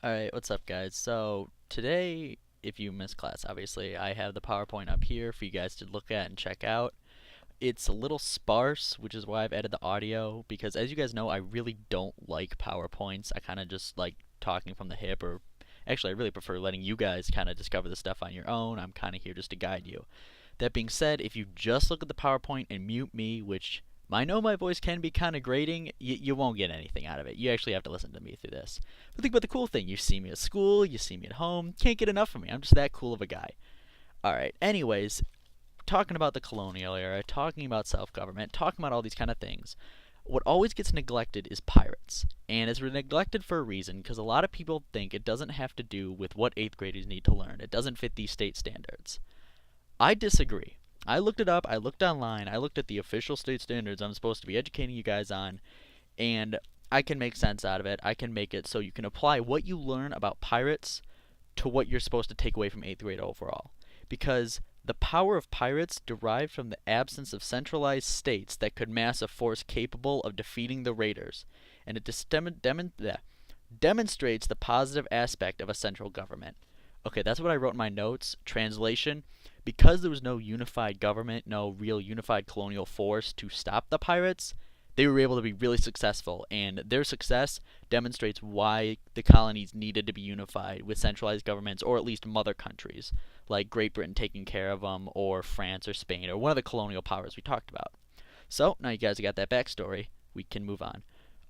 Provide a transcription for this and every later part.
Alright, what's up, guys? So, today, if you missed class, obviously, I have the PowerPoint up here for you guys to look at and check out. It's a little sparse, which is why I've added the audio, because as you guys know, I really don't like PowerPoints. I kind of just like talking from the hip, or actually, I really prefer letting you guys kind of discover the stuff on your own. I'm kind of here just to guide you. That being said, if you just look at the PowerPoint and mute me, which I know my voice can be kind of grating, you won't get anything out of it. You actually have to listen to me through this. But think about the cool thing. You see me at school, you see me at home, can't get enough of me. I'm just that cool of a guy. Alright, anyways, talking about the colonial era, talking about self-government, talking about all these kind of things, what always gets neglected is pirates. And it's neglected for a reason, because a lot of people think it doesn't have to do with what 8th graders need to learn. It doesn't fit these state standards. I disagree. I looked it up, I looked online, I looked at the official state standards I'm supposed to be educating you guys on, and I can make sense out of it. I can make it so you can apply what you learn about pirates to what you're supposed to take away from 8th grade overall. Because the power of pirates derived from the absence of centralized states that could mass a force capable of defeating the raiders, and it demonstrates the positive aspect of a central government. Okay, that's what I wrote in my notes. Translation: because there was no unified government, no real unified colonial force to stop the pirates, they were able to be really successful, and their success demonstrates why the colonies needed to be unified with centralized governments, or at least mother countries, like Great Britain taking care of them, or France or Spain, or one of the colonial powers we talked about. So, now you guys got that backstory, we can move on.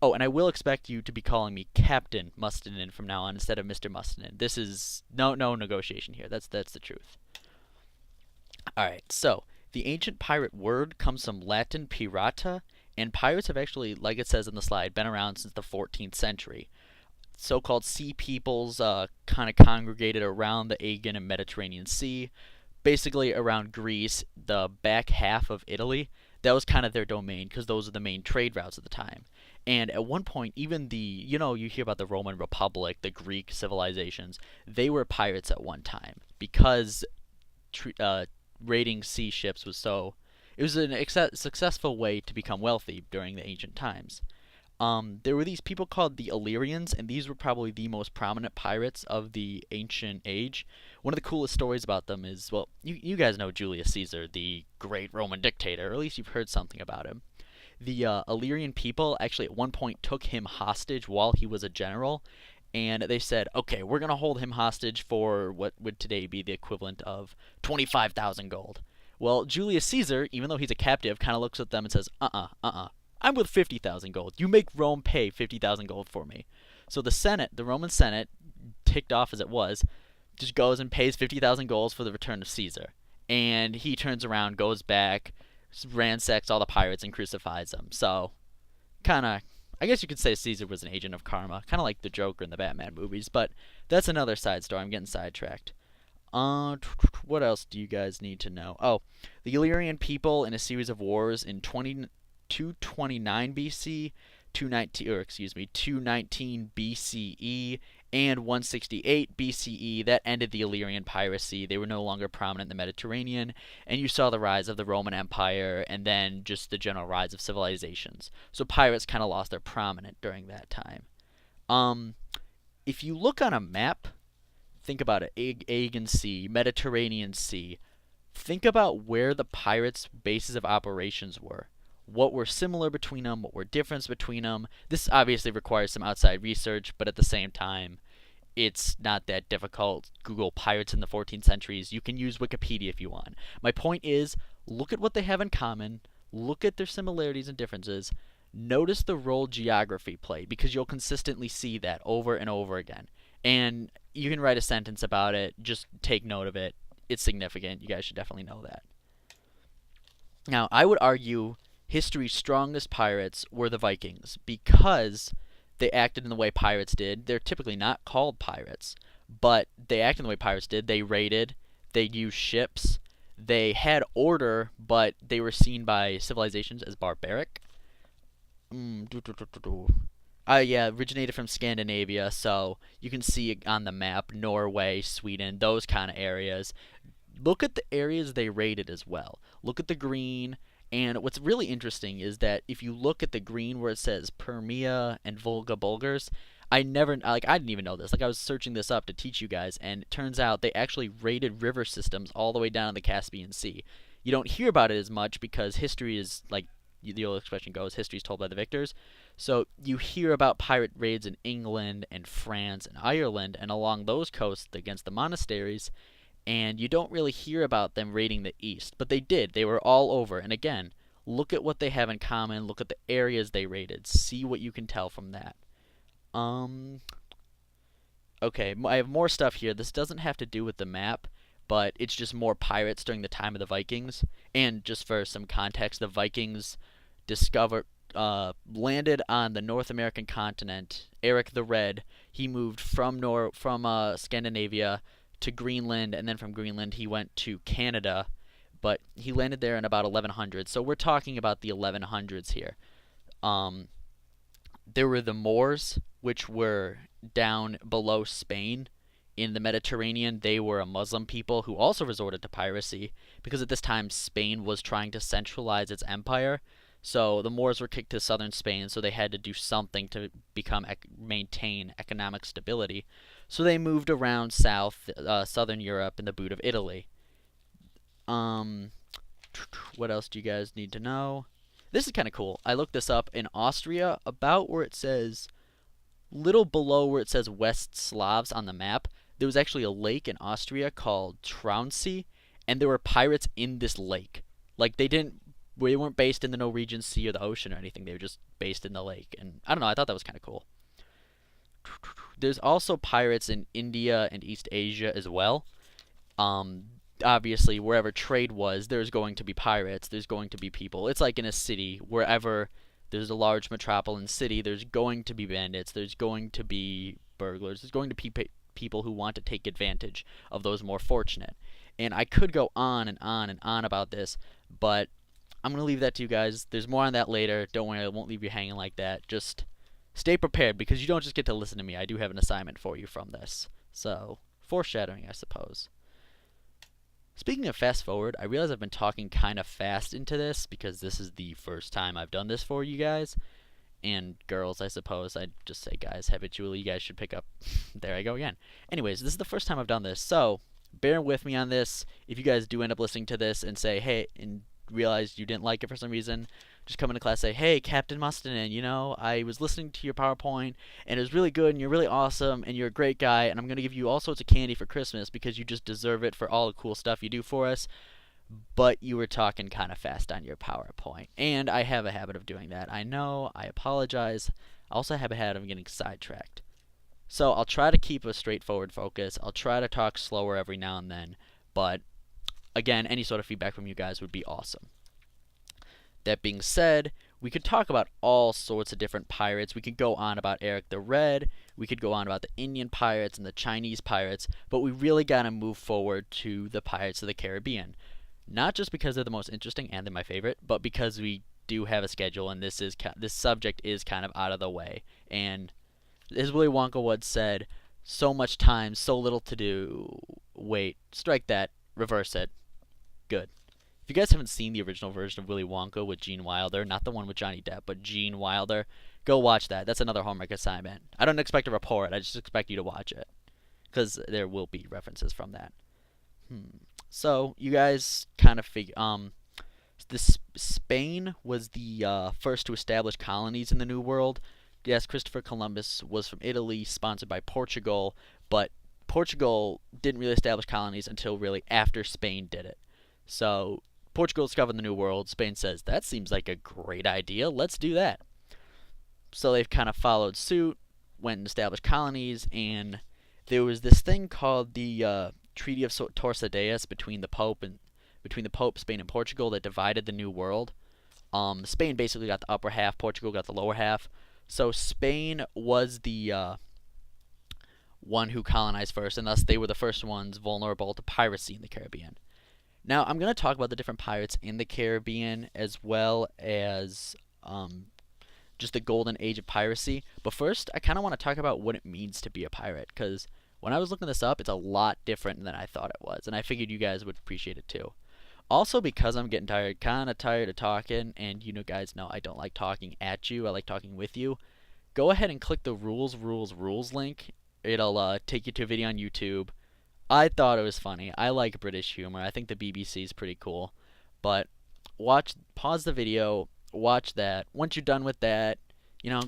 Oh, and I will expect you to be calling me Captain Mustinen from now on instead of Mr. Mustinen. This is no negotiation here. That's the truth. Alright, so the ancient pirate word comes from Latin pirata, and pirates have actually, like it says in the slide, been around since the 14th century. So-called sea peoples kind of congregated around the Aegean and Mediterranean Sea, basically around Greece, the back half of Italy. That was kind of their domain because those are the main trade routes at the time. And at one point, even you hear about the Roman Republic, the Greek civilizations, they were pirates at one time because raiding sea ships was so. It was an successful way to become wealthy during the ancient times. There were these people called the Illyrians, and these were probably the most prominent pirates of the ancient age. One of the coolest stories about them is, well, you guys know Julius Caesar, the great Roman dictator, or at least you've heard something about him. The Illyrian people actually at one point took him hostage while he was a general, and they said, okay, we're going to hold him hostage for what would today be the equivalent of 25,000 gold. Well, Julius Caesar, even though he's a captive, kind of looks at them and says, I'm with 50,000 gold. You make Rome pay 50,000 gold for me. So the Senate, the Roman Senate, ticked off as it was, just goes and pays 50,000 gold for the return of Caesar. And he turns around, goes back, ransacks all the pirates, and crucifies them. So, kind of, I guess you could say Caesar was an agent of karma, kind of like the Joker in the Batman movies, but that's another side story. I'm getting sidetracked. What else do you guys need to know? Oh, the Illyrian people in a series of wars in 229 BC, 219 BCE, and 168 BCE. That ended the Illyrian piracy. They were no longer prominent in the Mediterranean, and you saw the rise of the Roman Empire, and then just the general rise of civilizations. So pirates kind of lost their prominence during that time. If you look on a map, think about it, Aegean Sea, Mediterranean Sea. Think about where the pirates' bases of operations were. What were similar between them, what were different between them. This obviously requires some outside research, but at the same time, it's not that difficult. Google pirates in the 14th centuries. You can use Wikipedia if you want. My point is, look at what they have in common, look at their similarities and differences, notice the role geography played, because you'll consistently see that over and over again. And you can write a sentence about it, just take note of it. It's significant. You guys should definitely know that. Now, I would argue history's strongest pirates were the Vikings because they acted in the way pirates did. They're typically not called pirates, but they acted in the way pirates did. They raided, they used ships, they had order, but they were seen by civilizations as barbaric. Yeah, originated from Scandinavia, so you can see it on the map, Norway, Sweden, those kind of areas. Look at the areas they raided as well. Look at the green, and what's really interesting is that if you look at the green where it says Permia and Volga Bulgars, I didn't even know this. Like, I was searching this up to teach you guys, and it turns out they actually raided river systems all the way down in the Caspian Sea. You don't hear about it as much because history is like the old expression goes, history is told by the victors. So you hear about pirate raids in England and France and Ireland and along those coasts against the monasteries, and you don't really hear about them raiding the east, but they did. They were all over. And again, look at what they have in common. Look at the areas they raided. See what you can tell from that. Um, okay, I have more stuff here. This doesn't have to do with the map, but it's just more pirates during the time of the Vikings. And just for some context, the Vikings discovered, landed on the North American continent. Eric the Red, he moved from Scandinavia to Greenland, and then from Greenland he went to Canada, but he landed there in about 1100. So we're talking about the 1100s here. Um, there were the Moors, which were down below Spain in the Mediterranean. They were a Muslim people who also resorted to piracy because at this time Spain was trying to centralize its empire. So the Moors were kicked to southern Spain, so they had to do something to maintain economic stability. So they moved around southern Europe in the boot of Italy. Um, what else do you guys need to know? This is kind of cool. I looked this up in Austria, about where it says, little below where it says West Slavs on the map. There was actually a lake in Austria called Traunsee, and there were pirates in this lake. Like they weren't based in the Norwegian Sea or the ocean or anything. They were just based in the lake. And I don't know, I thought that was kind of cool. There's also pirates in India and East Asia as well. Um, Obviously, wherever trade was, there's going to be pirates. There's going to be people. It's like in a city, wherever there's a large metropolitan city, there's going to be bandits. There's going to be burglars. There's going to be people who want to take advantage of those more fortunate. And I could go on and on and on about this, but I'm going to leave that to you guys. There's more on that later. Don't worry, I won't leave you hanging like that. Just stay prepared because you don't just get to listen to me. I do have an assignment for you from this. So, foreshadowing, I suppose. Speaking of fast forward, I realize I've been talking kind of fast into this because this is the first time I've done this for you guys. And girls, I suppose. I'd just say guys habitually. You guys should pick up. There I go again. Anyways, this is the first time I've done this. So, bear with me on this. If you guys do end up listening to this and say, hey, and realize you didn't like it for some reason, just come into class and say, hey, Captain Mustonen, I was listening to your PowerPoint, and it was really good, and you're really awesome, and you're a great guy, and I'm going to give you all sorts of candy for Christmas because you just deserve it for all the cool stuff you do for us, but you were talking kind of fast on your PowerPoint, and I have a habit of doing that. I know, I apologize. I also have a habit of getting sidetracked. So I'll try to keep a straightforward focus. I'll try to talk slower every now and then, but again, any sort of feedback from you guys would be awesome. That being said, we could talk about all sorts of different pirates. We could go on about Eric the Red. We could go on about the Indian pirates and the Chinese pirates. But we really got to move forward to the Pirates of the Caribbean. Not just because they're the most interesting and they're my favorite, but because we do have a schedule and this subject is kind of out of the way. And as Willy Wonka once said, so much time, so little to do. Wait, strike that, reverse it. Good. If you guys haven't seen the original version of Willy Wonka with Gene Wilder, not the one with Johnny Depp, but Gene Wilder, go watch that. That's another homework assignment. I don't expect a report. I just expect you to watch it, because there will be references from that. So you guys kind of figure. Spain was the first to establish colonies in the New World. Yes, Christopher Columbus was from Italy, sponsored by Portugal, but Portugal didn't really establish colonies until really after Spain did it. So Portugal discovered the New World. Spain says, that seems like a great idea. Let's do that. So they've kind of followed suit, went and established colonies, and there was this thing called the Treaty of Tordesillas between the Pope, Spain, and Portugal that divided the New World. Spain basically got the upper half. Portugal got the lower half. So Spain was the one who colonized first, and thus they were the first ones vulnerable to piracy in the Caribbean. Now, I'm going to talk about the different pirates in the Caribbean as well as just the golden age of piracy. But first, I kind of want to talk about what it means to be a pirate, because when I was looking this up, it's a lot different than I thought it was, and I figured you guys would appreciate it too. Also, because I'm getting kind of tired of talking, and you guys know I don't like talking at you, I like talking with you. go ahead and click the rules link. It'll take you to a video on YouTube. I thought it was funny. I like British humor. I think the BBC is pretty cool. But pause the video, watch that. Once you're done with that,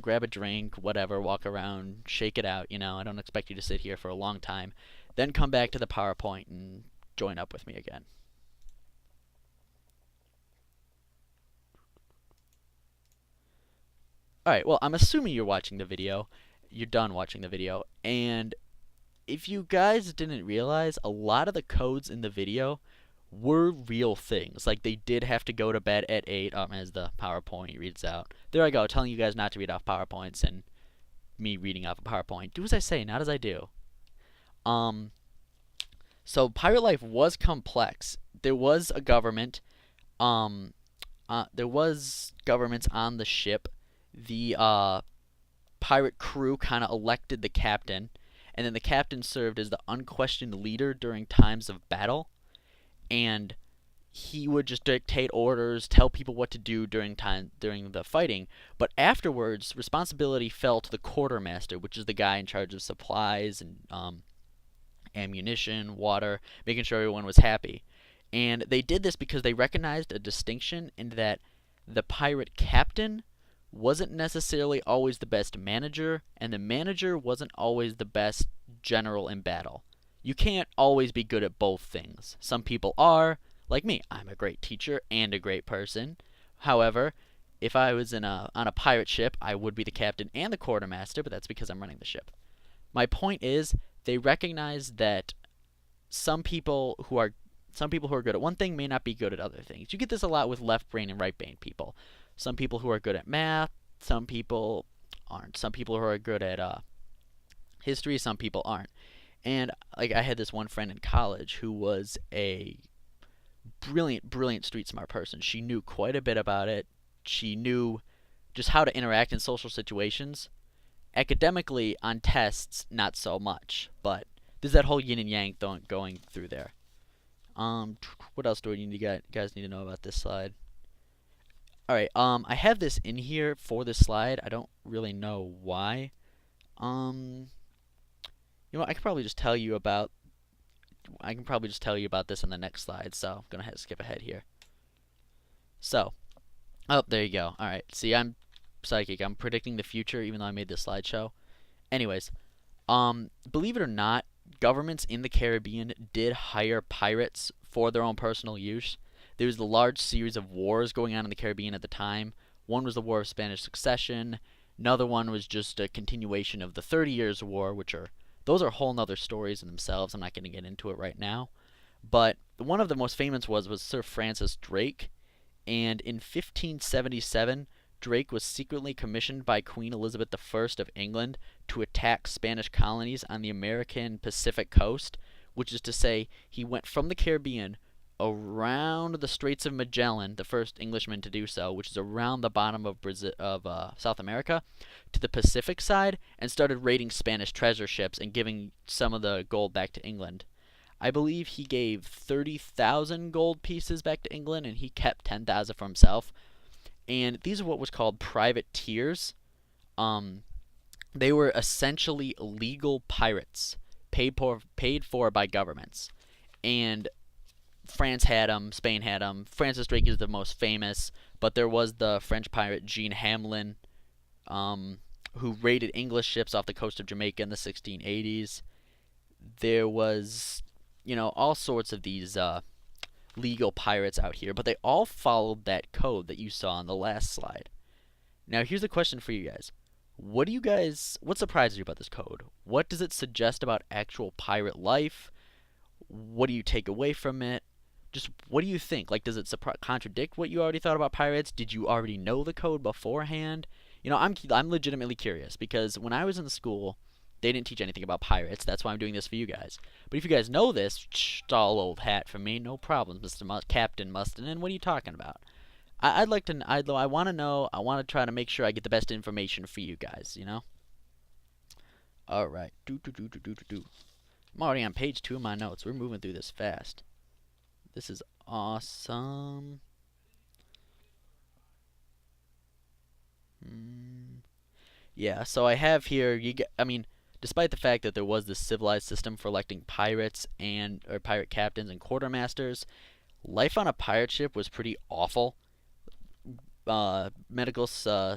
grab a drink, whatever, walk around, shake it out. I don't expect you to sit here for a long time. Then come back to the PowerPoint and join up with me again. Alright, well, I'm assuming you're watching the video. You're done watching the video. And if you guys didn't realize, a lot of the codes in the video were real things. Like, they did have to go to bed at 8, as the PowerPoint reads out. There I go, telling you guys not to read off PowerPoints and me reading off a PowerPoint. Do as I say, not as I do. So pirate life was complex. There was a government. There was governments on the ship. The pirate crew kind of elected the captain, and then the captain served as the unquestioned leader during times of battle, and he would just dictate orders, tell people what to do during the fighting. But afterwards, responsibility fell to the quartermaster, which is the guy in charge of supplies and ammunition, water, making sure everyone was happy. And they did this because they recognized a distinction in that the pirate captain wasn't necessarily always the best manager, and the manager wasn't always the best general in battle. You can't always be good at both things. Some people are, like me. I'm a great teacher and a great person. However, if I was on a pirate ship, I would be the captain and the quartermaster, but that's because I'm running the ship. My point is, they recognize that some people who are good at one thing may not be good at other things. You get this a lot with left brain and right brain people. Some people who are good at math, some people aren't. Some people who are good at history, some people aren't. And like, I had this one friend in college who was a brilliant street smart person. She knew quite a bit about it. She knew just how to interact in social situations. Academically, on tests, not so much. But there's that whole yin and yang going through there. What else do you guys need to know about this slide? Alright, I have this in here for this slide. I don't really know why. I can probably just tell you about this on the next slide, so I'm gonna skip ahead here. So, there you go. Alright, see, I'm psychic. I'm predicting the future, even though I made this slideshow. Anyways, believe it or not, governments in the Caribbean did hire pirates for their own personal use. There was a large series of wars going on in the Caribbean at the time. One was the War of Spanish Succession. Another one was just a continuation of the 30 Years' War, those are whole nother stories in themselves. I'm not going to get into it right now. But one of the most famous was Sir Francis Drake. And in 1577, Drake was secretly commissioned by Queen Elizabeth I of England to attack Spanish colonies on the American Pacific coast, which is to say, he went from the Caribbean around the Straits of Magellan, the first Englishman to do so, which is around the bottom of South America, to the Pacific side, and started raiding Spanish treasure ships and giving some of the gold back to England. I believe he gave 30,000 gold pieces back to England, and he kept 10,000 for himself. And these are what was called privateers. They were essentially legal pirates, paid for by governments. And France had them, Spain had them. Francis Drake is the most famous, but there was the French pirate Jean Hamelin, who raided English ships off the coast of Jamaica in the 1680s. There was, all sorts of these legal pirates out here, but they all followed that code that you saw on the last slide. Now, here's a question for you guys. What surprises you about this code? What does it suggest about actual pirate life? What do you take away from it? Just what do you think? Like, does it contradict what you already thought about pirates? Did you already know the code beforehand? I'm legitimately curious, because when I was in school, they didn't teach anything about pirates. That's why I'm doing this for you guys. But if you guys know this, it's all old hat for me. No problem, Mr. Captain Mustin. What are you talking about? I'd like to. I want to know. I want to try to make sure I get the best information for you guys. All right. I'm already on page 2 of my notes. We're moving through this fast. This is awesome. Yeah, so I have here I mean, despite the fact that there was this civilized system for electing pirates and or pirate captains and quartermasters, life on a pirate ship was pretty awful. uh, medical uh,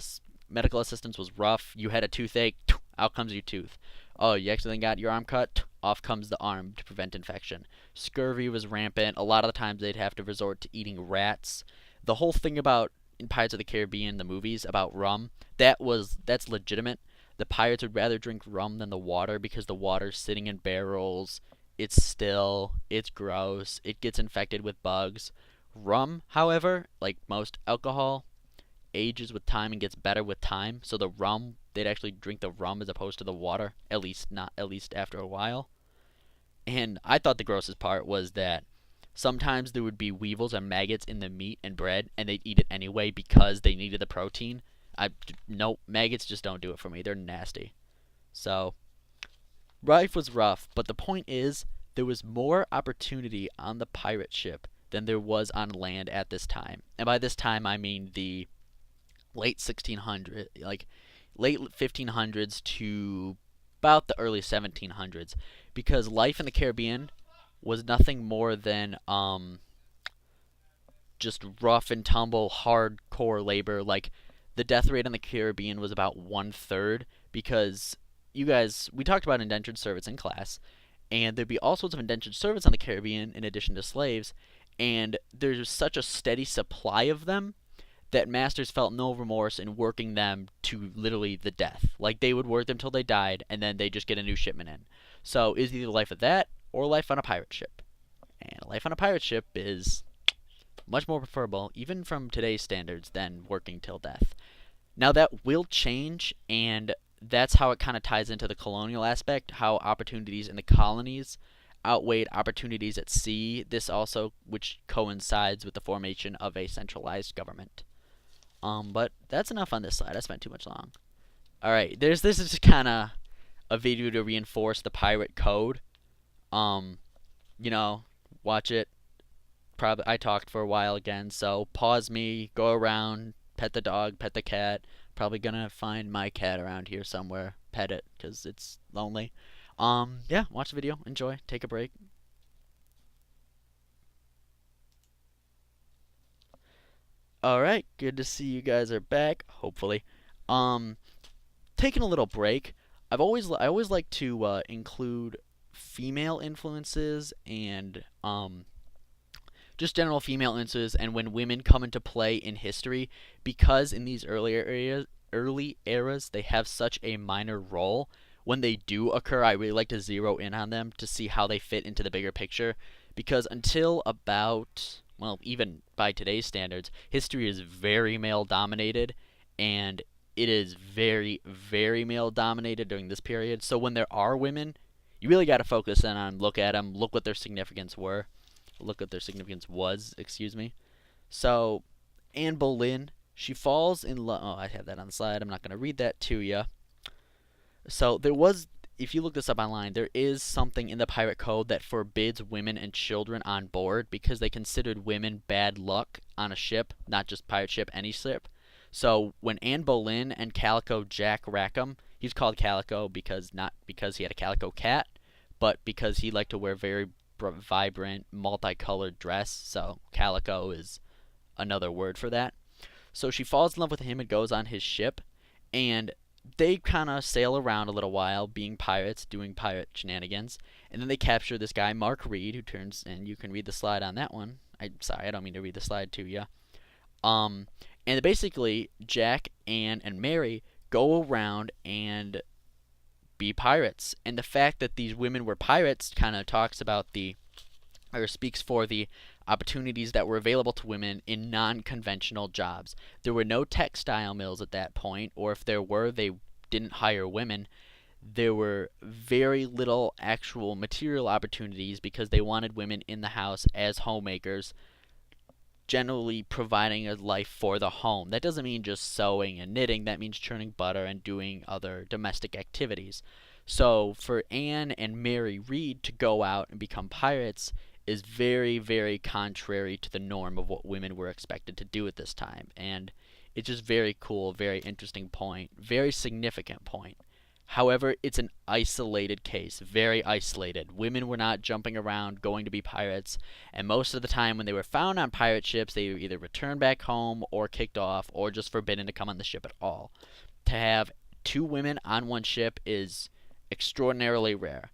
medical assistance was rough. You had a toothache, out comes your tooth. Oh, you accidentally got your arm cut, off comes the arm to prevent infection. Scurvy was rampant. A lot of the times they'd have to resort to eating rats. The whole thing about in Pirates of the Caribbean, the movies about rum, that's legitimate. The pirates would rather drink rum than the water because the water's sitting in barrels. It's still, it's gross, it gets infected with bugs. Rum, however, like most alcohol, ages with time and gets better with time. So the rum, they'd actually drink the rum as opposed to the water, at least after a while. And I thought the grossest part was that sometimes there would be weevils or maggots in the meat and bread, and they'd eat it anyway because they needed the protein. No, maggots just don't do it for me. They're nasty. So life was rough, but the point is there was more opportunity on the pirate ship than there was on land at this time. And by this time I mean the late 1600s, like late 1500s to about the early 1700s, because life in the Caribbean was nothing more than just rough and tumble, hardcore labor. Like the death rate in the Caribbean was about 1/3 because we talked about indentured servants in class, and there'd be all sorts of indentured servants on the Caribbean in addition to slaves, and there's such a steady supply of them that masters felt no remorse in working them to literally the death. Like they would work them till they died, and then they just get a new shipment in. So is either life of that or life on a pirate ship. And life on a pirate ship is much more preferable, even from today's standards, than working till death. Now that will change, and that's how it kind of ties into the colonial aspect, how opportunities in the colonies outweighed opportunities at sea. This also, which coincides with the formation of a centralized government. But that's enough on this slide. I spent too much long. All right, this is just kind of a video to reinforce the pirate code. Um, you know, watch it. Probably I talked for a while again, so pause me, go around, pet the dog, pet the cat. Probably gonna find my cat around here somewhere. Pet it because it's lonely. Yeah, watch the video, enjoy, take a break. All right, good to see you guys are back. Hopefully, um, taking a little break. I always like to include female influences and just general female influences and when women come into play in history, because in these early eras they have such a minor role. When they do occur, I really like to zero in on them to see how they fit into the bigger picture, because until about, well, even by today's standards, history is very male dominated, and it is very, very male dominated during this period. So when there are women, you really got to focus in on, look at them, look what their significance was, excuse me. So Anne Boleyn, she falls in love. Oh, I have that on the slide. I'm not going to read that to you. So there was, if you look this up online, there is something in the pirate code that forbids women and children on board because they considered women bad luck on a ship, not just pirate ship, any ship. So when Anne Boleyn and Calico Jack Rackham, he's called Calico because not because he had a calico cat, but because he liked to wear very vibrant, multicolored dress. So calico is another word for that. So she falls in love with him and goes on his ship, and they kind of sail around a little while, being pirates, doing pirate shenanigans, and then they capture this guy, Mark Reed, who turns, and you can read the slide on that one. Sorry, I don't mean to read the slide to you. And basically, Jack, Anne, and Mary go around and be pirates. And the fact that these women were pirates kind of talks about or speaks for the opportunities that were available to women in non-conventional jobs. There were no textile mills at that point, or if there were, they didn't hire women. There were very little actual material opportunities because they wanted women in the house as homemakers, generally providing a life for the home. That doesn't mean just sewing and knitting, that means churning butter and doing other domestic activities. So for Anne and Mary Reed to go out and become pirates is very, very contrary to the norm of what women were expected to do at this time. And It's just very cool, very interesting point, very significant point. However, it's an isolated case, very isolated. Women were not jumping around going to be pirates, and most of the time when they were found on pirate ships, they were either returned back home or kicked off or just forbidden to come on the ship at all. To have two women on one ship is extraordinarily rare.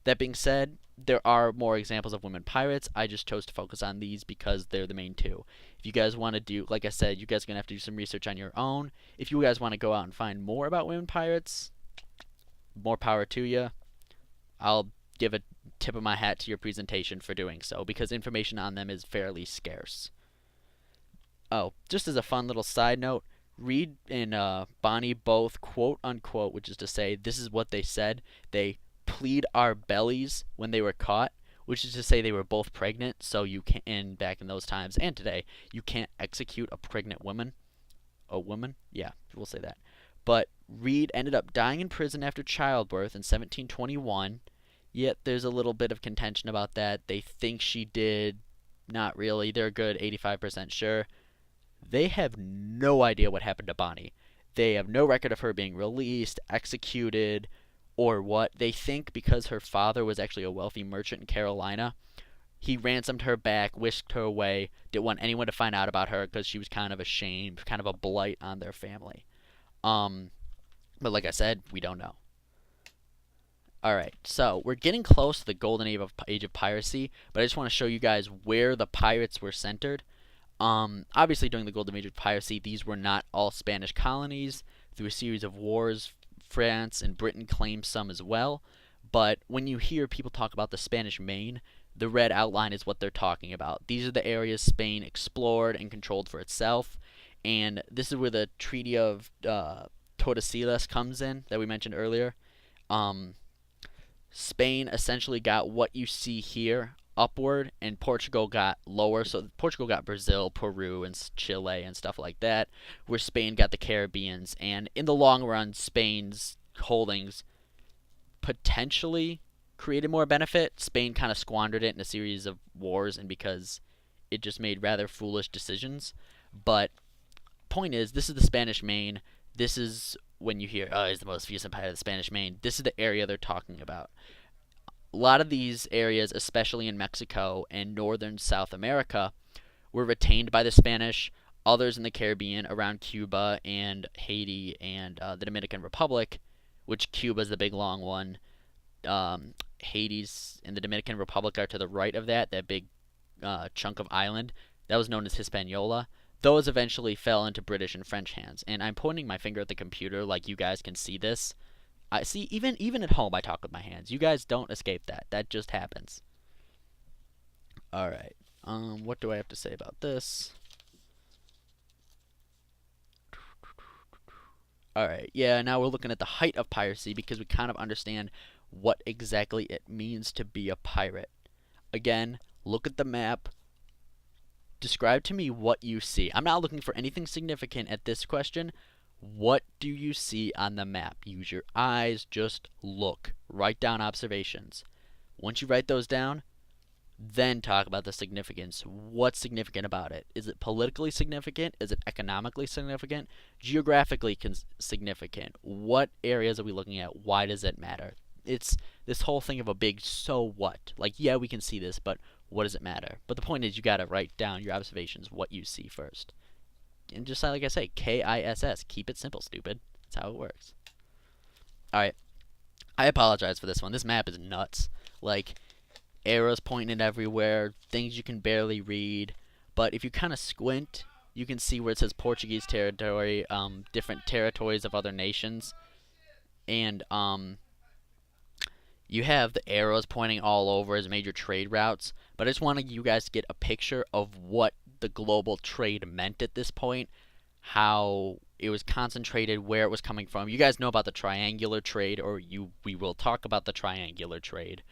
That being said, there are more examples of women pirates. I just chose to focus on these because they're the main two. If you guys want to do, like I said, you guys are going to have to do some research on your own. If you guys want to go out and find more about women pirates, more power to you. I'll give a tip of my hat to your presentation for doing so because information on them is fairly scarce. Oh, just as a fun little side note, Reed and Bonnie both quote unquote, which is to say, this is what they said. They plead our bellies when they were caught, which is to say they were both pregnant. So you can, and back in those times and today, you can't execute a pregnant woman. A woman? Yeah, we'll say that. But Reed ended up dying in prison after childbirth in 1721. Yet there's a little bit of contention about that. They think she did. Not really. They're a good 85% sure. They have no idea what happened to Bonnie. They have no record of her being released, executed, or what. They think because her father was actually a wealthy merchant in Carolina, he ransomed her back, whisked her away, didn't want anyone to find out about her because she was kind of a shame, kind of a blight on their family. Um, but like I said, we don't know. Alright, so we're getting close to the golden age of piracy, but I just want to show you guys where the pirates were centered. Obviously during the golden age of piracy, these were not all Spanish colonies. Through a series of wars, France and Britain claimed some as well. But when you hear people talk about the Spanish Main, the red outline is what they're talking about. These are the areas Spain explored and controlled for itself. And this is where the Treaty of Tordesillas comes in that we mentioned earlier. Spain essentially got what you see here upward, and Portugal got lower. So Portugal got Brazil, Peru, and Chile and stuff like that, where Spain got the Caribbeans. And in the long run, Spain's holdings potentially created more benefit. Spain kind of squandered it in a series of wars, and because it just made rather foolish decisions. But point is, this is the Spanish Main. This is when you hear, oh, he's the most fierce empire of the Spanish Main. This is the area they're talking about. A lot of these areas, especially in Mexico and northern South America, were retained by the Spanish. Others in the Caribbean, around Cuba and Haiti and the Dominican Republic, which Cuba is the big long one. Haiti's and the Dominican Republic are to the right of that big chunk of island. That was known as Hispaniola. Those eventually fell into British and French hands. And I'm pointing my finger at the computer like you guys can see this. I see, even at home I talk with my hands. You guys don't escape that. That just happens. Alright. What do I have to say about this? Alright, yeah, now we're looking at the height of piracy because we kind of understand what exactly it means to be a pirate. Again, look at the map. Describe to me what you see. I'm not looking for anything significant at this question. What do you see on the map? Use your eyes, just look. Write down observations. Once you write those down, then talk about the significance. What's significant about it? Is it politically significant? Is it economically significant? Geographically significant? What areas are we looking at? Why does it matter? It's this whole thing of a big so what. Like, yeah, we can see this, but what does it matter? But the point is you got to write down your observations, what you see first. And just like I say, KISS. Keep it simple, stupid. That's how it works. Alright. I apologize for this one. This map is nuts. Like, arrows pointing everywhere, things you can barely read. But if you kind of squint, you can see where it says Portuguese territory, different territories of other nations. And, you have the arrows pointing all over as major trade routes. But I just wanted you guys to get a picture of what the global trade meant at this point, how it was concentrated, where it was coming from. You guys know about the triangular trade, or we will talk about the triangular trade,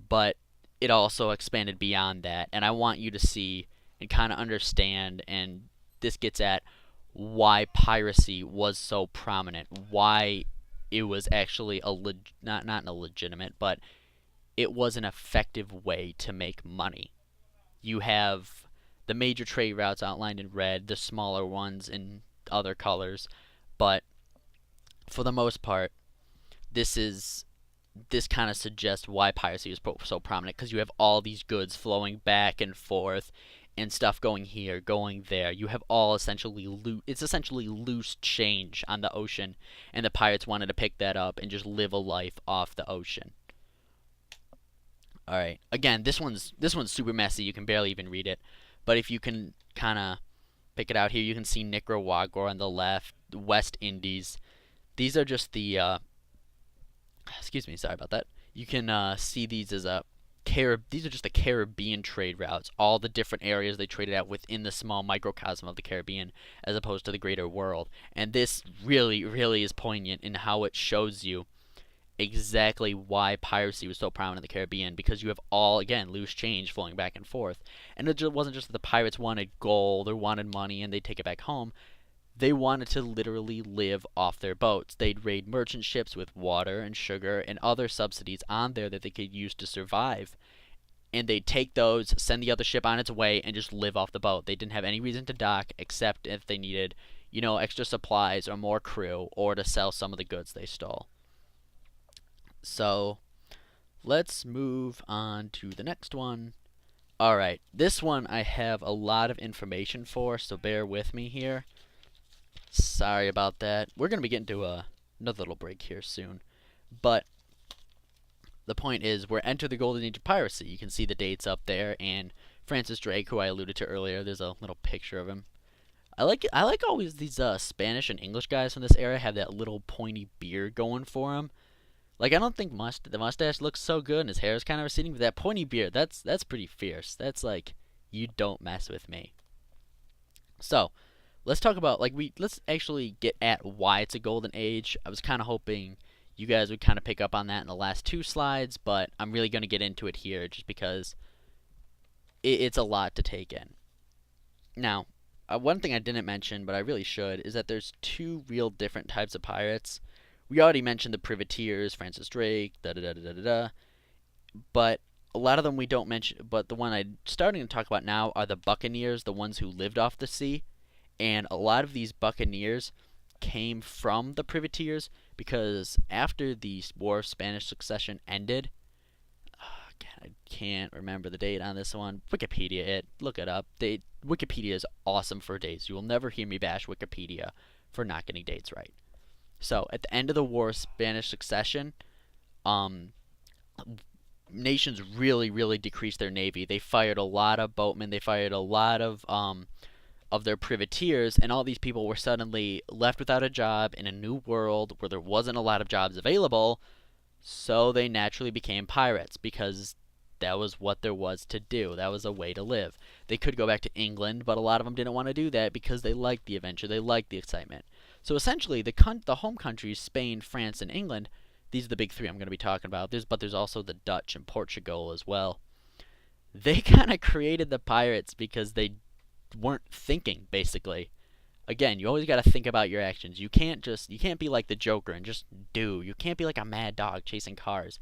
but it also expanded beyond that, and I want you to see and kind of understand, and this gets at why piracy was so prominent, why it was actually not a legitimate, but it was an effective way to make money. You have the major trade routes outlined in red, the smaller ones in other colors, but for the most part, this is this kind of suggests why piracy is so prominent, because you have all these goods flowing back and forth and stuff going here, going there. You have all essentially it's essentially loose change on the ocean, and the pirates wanted to pick that up and just live a life off the ocean. All right. Again, this one's super messy. You can barely even read it. But if you can kind of pick it out here, you can see Nicaragua on the left, the West Indies. These are just the excuse me, sorry about that. You can see these as these are just the Caribbean trade routes, all the different areas they traded out within the small microcosm of the Caribbean, as opposed to the greater world. And this really, really is poignant in how it shows you exactly why piracy was so prominent in the Caribbean, because you have all, again, loose change flowing back and forth. And it wasn't just that the pirates wanted gold or wanted money and they'd take it back home. They wanted to literally live off their boats. They'd raid merchant ships with water and sugar and other subsidies on there that they could use to survive. And they'd take those, send the other ship on its way, and just live off the boat. They didn't have any reason to dock except if they needed, extra supplies or more crew, or to sell some of the goods they stole. So, let's move on to the next one. Alright, this one I have a lot of information for, so bear with me here. Sorry about that. We're going to be getting to another little break here soon. But the point is, we're entering the golden age of piracy. You can see the dates up there, and Francis Drake, who I alluded to earlier, there's a little picture of him. I like always these Spanish and English guys from this era have that little pointy beard going for them. Like, I don't think the mustache looks so good, and his hair is kind of receding, but that pointy beard, that's pretty fierce. That's like, you don't mess with me. So, let's talk about, let's actually get at why it's a golden age. I was kind of hoping you guys would kind of pick up on that in the last two slides, but I'm really going to get into it here just because it's a lot to take in. Now, one thing I didn't mention, but I really should, is that there's two real different types of pirates. We already mentioned the privateers, Francis Drake, da-da-da-da-da-da, but a lot of them we don't mention, but the one I'm starting to talk about now are the buccaneers, the ones who lived off the sea. And a lot of these buccaneers came from the privateers, because after the War of Spanish Succession ended, I can't remember the date on this one. Wikipedia it. Look it up. Wikipedia is awesome for dates. You will never hear me bash Wikipedia for not getting dates right. So, at the end of the War of Spanish Succession, nations really, really decreased their navy. They fired a lot of boatmen. They fired a lot of their privateers, and all these people were suddenly left without a job in a new world where there wasn't a lot of jobs available, so they naturally became pirates, because that was what there was to do. That was a way to live. They could go back to England, but a lot of them didn't want to do that because they liked the adventure, they liked the excitement. So essentially, the home countries, Spain, France, and England, these are the big three I'm going to be talking about, but there's also the Dutch and Portugal as well. They kind of created the pirates because they weren't thinking, basically. Again, you always got to think about your actions. You can't be like the Joker and just do. You can't be like a mad dog chasing cars.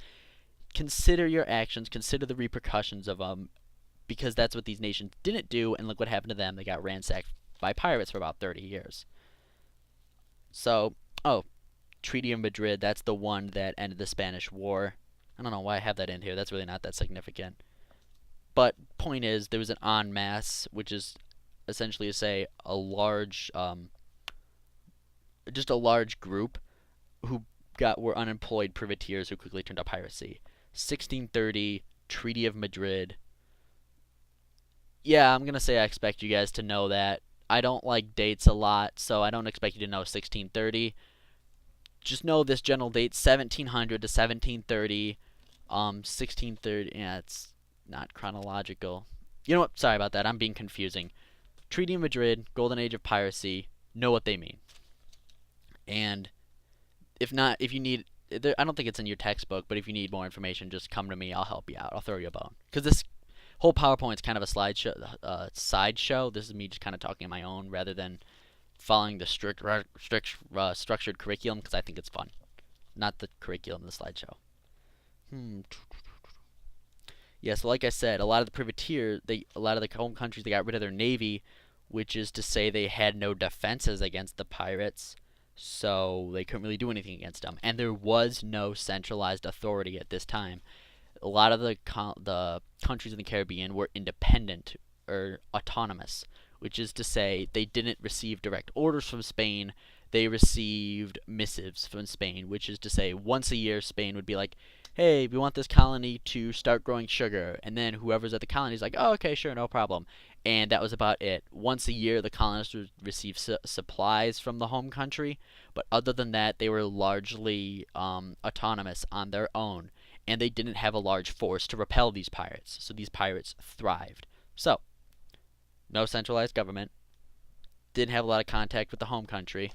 Consider your actions, consider the repercussions of them, because that's what these nations didn't do, and look what happened to them. They got ransacked by pirates for about 30 years. So, Treaty of Madrid, that's the one that ended the Spanish War. I don't know why I have that in here. That's really not that significant. But point is, there was an en masse, which is essentially to say a large, just a large group who were unemployed privateers who quickly turned to piracy. 1630, Treaty of Madrid. Yeah, I'm gonna say I expect you guys to know that. I don't like dates a lot, so I don't expect you to know 1630. Just know this general date, 1700 to 1730. 1630, yeah, it's not chronological. You know what? Sorry about that. I'm being confusing. Treaty of Madrid, Golden Age of Piracy, know what they mean. And if not, if you need, I don't think it's in your textbook, but if you need more information, just come to me. I'll help you out. I'll throw you a bone. Because this whole PowerPoint's kind of a sideshow. This is me just kind of talking on my own rather than following the strict structured curriculum, because I think it's fun. Not the curriculum, the slideshow. Yeah, so like I said, a lot of the privateers, a lot of the home countries, they got rid of their navy which is to say they had no defenses against the pirates, so they couldn't really do anything against them. And there was no centralized authority at this time. A lot of the countries in the Caribbean were independent or autonomous, which is to say they didn't receive direct orders from Spain. They received missives from Spain, which is to say once a year Spain would be like, hey, we want this colony to start growing sugar. And then whoever's at the colony is like, oh, okay, sure, no problem. And that was about it. Once a year, the colonists would receive supplies from the home country. But other than that, they were largely autonomous on their own. And they didn't have a large force to repel these pirates. So these pirates thrived. So, no centralized government. Didn't have a lot of contact with the home country.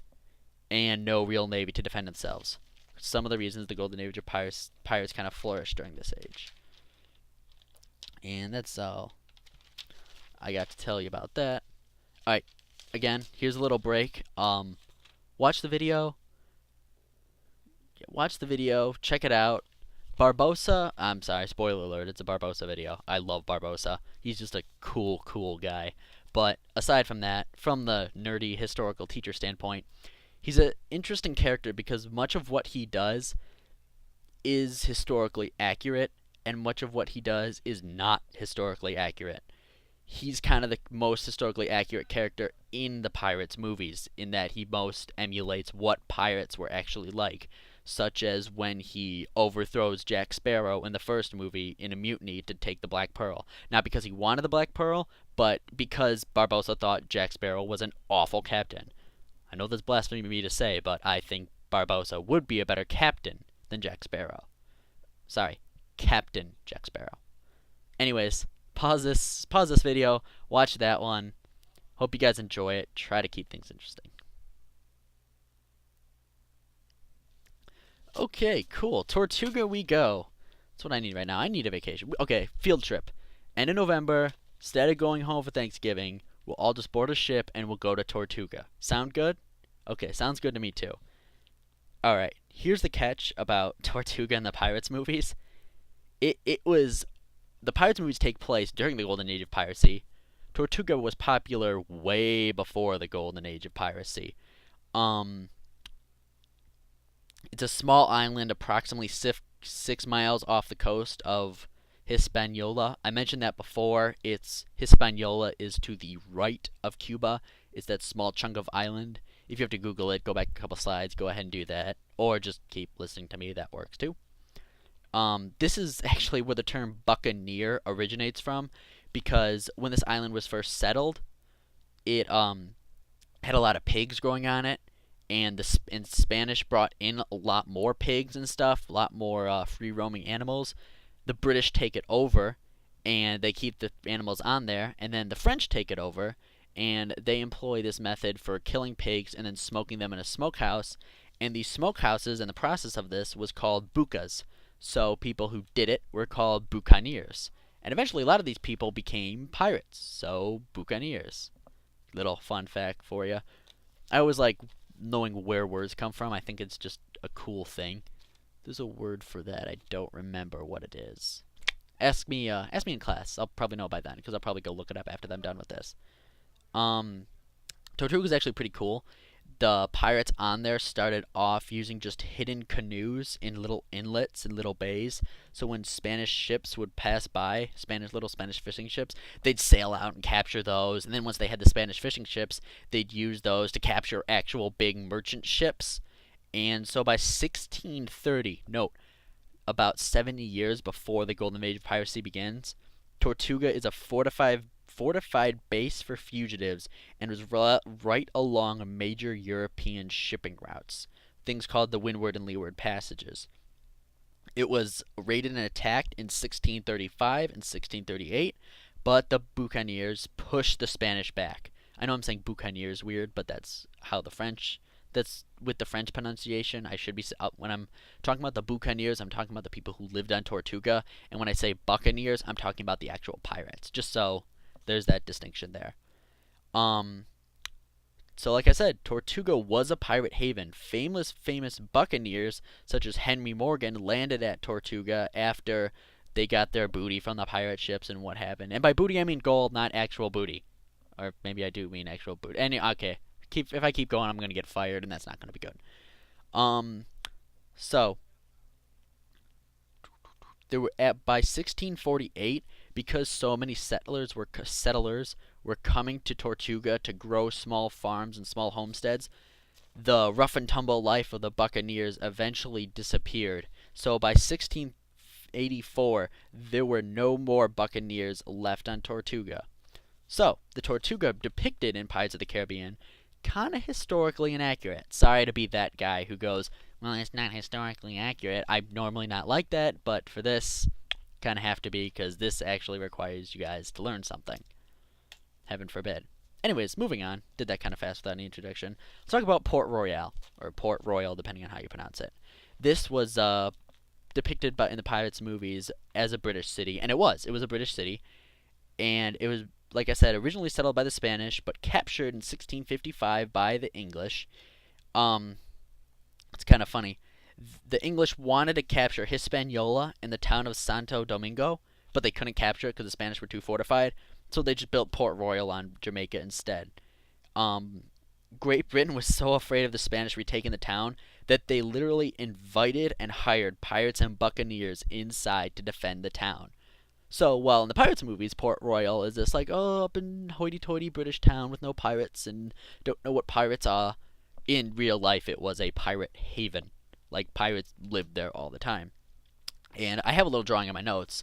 And no real navy to defend themselves. Some of the reasons the golden age of pirates kind of flourished during this age. And that's all I got to tell you about that. Alright, again, here's a little break. Watch the video. Check it out. Barbossa, I'm sorry, spoiler alert, it's a Barbossa video. I love Barbossa. He's just a cool guy. But aside from that, from the nerdy historical teacher standpoint, he's an interesting character because much of what he does is historically accurate, and much of what he does is not historically accurate. He's kind of the most historically accurate character in the Pirates movies, in that he most emulates what pirates were actually like, such as when he overthrows Jack Sparrow in the first movie in a mutiny to take the Black Pearl. Not because he wanted the Black Pearl, but because Barbossa thought Jack Sparrow was an awful captain. I know that's blasphemy to say, but I think Barbossa would be a better captain than Jack Sparrow. Sorry, Captain Jack Sparrow. Anyways, pause this video, watch that one. Hope you guys enjoy it. Try to keep things interesting. Okay, cool. Tortuga we go. That's what I need right now. I need a vacation. Okay, field trip. End of November, instead of going home for Thanksgiving, we'll all just board a ship and we'll go to Tortuga. Sound good? Okay, sounds good to me too. Alright, here's the catch about Tortuga and the Pirates movies. It was... The Pirates movies take place during the Golden Age of piracy. Tortuga was popular way before the Golden Age of piracy. It's a small island approximately 6 miles off the coast of Hispaniola. I mentioned that before. Hispaniola is to the right of Cuba. It's that small chunk of island. If you have to Google it, go back a couple slides, go ahead and do that. Or just keep listening to me, that works too. This is actually where the term buccaneer originates from, because when this island was first settled, it had a lot of pigs growing on it, and Spanish brought in a lot more pigs and stuff, a lot more free-roaming animals. The British take it over, and they keep the animals on there, and then the French take it over, and they employ this method for killing pigs and then smoking them in a smokehouse, and these smokehouses and the process of this was called bucas. So people who did it were called buccaneers. And eventually a lot of these people became pirates, so buccaneers. Little fun fact for you. I always like knowing where words come from. I think it's just a cool thing. There's a word for that. I don't remember what it is. Ask me in class. I'll probably know by then, because I'll probably go look it up after I'm done with this. Tortuga is actually pretty cool. The pirates on there started off using just hidden canoes in little inlets and little bays. So when Spanish ships would pass by, little Spanish fishing ships, they'd sail out and capture those. And then once they had the Spanish fishing ships, they'd use those to capture actual big merchant ships. And so by 1630, note, about 70 years before the Golden Age of piracy begins, Tortuga is a fortified base for fugitives and was right along major European shipping routes, things called the Windward and Leeward Passages. It was raided and attacked in 1635 and 1638, but the buccaneers pushed the Spanish back. I know I'm saying buccaneers weird, but that's with the French pronunciation. I should be, when I'm talking about the buccaneers, I'm talking about the people who lived on Tortuga, and when I say buccaneers, I'm talking about the actual pirates, just so there's that distinction there. So like I said, Tortuga was a pirate haven. Famous buccaneers, such as Henry Morgan, landed at Tortuga after they got their booty from the pirate ships and what happened. And by booty, I mean gold, not actual booty. Or maybe I do mean actual boot. Okay. If I keep going, I'm gonna get fired, and that's not gonna be good. Um, so there were by 1648, because so many settlers were coming to Tortuga to grow small farms and small homesteads. The rough and tumble life of the buccaneers eventually disappeared. So by 1684, there were no more buccaneers left on Tortuga. So, the Tortuga depicted in Pirates of the Caribbean, kind of historically inaccurate. Sorry to be that guy who goes, well, it's not historically accurate. I'm normally not like that, but for this, kind of have to be, because this actually requires you guys to learn something. Heaven forbid. Anyways, moving on. Did that kind of fast without any introduction. Let's talk about Port Royal, or Port Royal, depending on how you pronounce it. This was depicted in the Pirates movies as a British city, and it was. It was a British city, and it was, like I said, originally settled by the Spanish, but captured in 1655 by the English. It's kind of funny. The English wanted to capture Hispaniola in the town of Santo Domingo, but they couldn't capture it because the Spanish were too fortified, so they just built Port Royal on Jamaica instead. Great Britain was so afraid of the Spanish retaking the town that they literally invited and hired pirates and buccaneers inside to defend the town. So, while in the Pirates movies, Port Royal is this, like, oh, up in hoity-toity British town with no pirates and don't know what pirates are, in real life it was a pirate haven. Like, pirates lived there all the time. And I have a little drawing in my notes.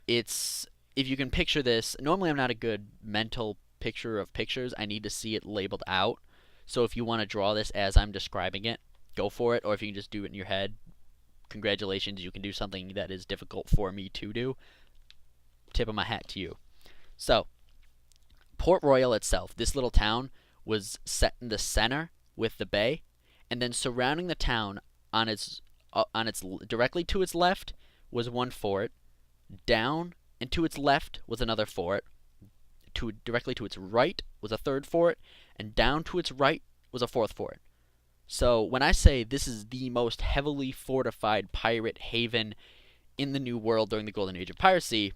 It's, if you can picture this, normally I'm not a good mental picture of pictures. I need to see it labeled out. So if you want to draw this as I'm describing it, go for it. Or if you can just do it in your head, congratulations, you can do something that is difficult for me to do. Tip of my hat to you. So, Port Royal itself, this little town, was set in the center with the bay, and then surrounding the town on its directly to its left was one fort, down and to its left was another fort, directly to its right was a third fort, and down to its right was a fourth fort. So when I say this is the most heavily fortified pirate haven in the New World during the Golden Age of piracy,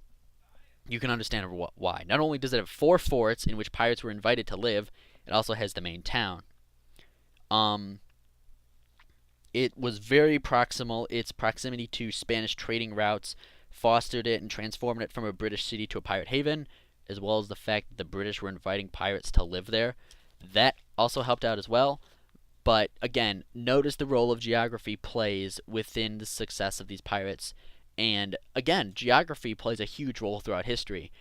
you can understand why. Not only does it have 4 forts in which pirates were invited to live, it also has the main town. It was very proximal. Its proximity to Spanish trading routes fostered it and transformed it from a British city to a pirate haven, as well as the fact that the British were inviting pirates to live there. That also helped out as well. But again, notice the role of geography plays within the success of these pirates. And again, geography plays a huge role throughout history.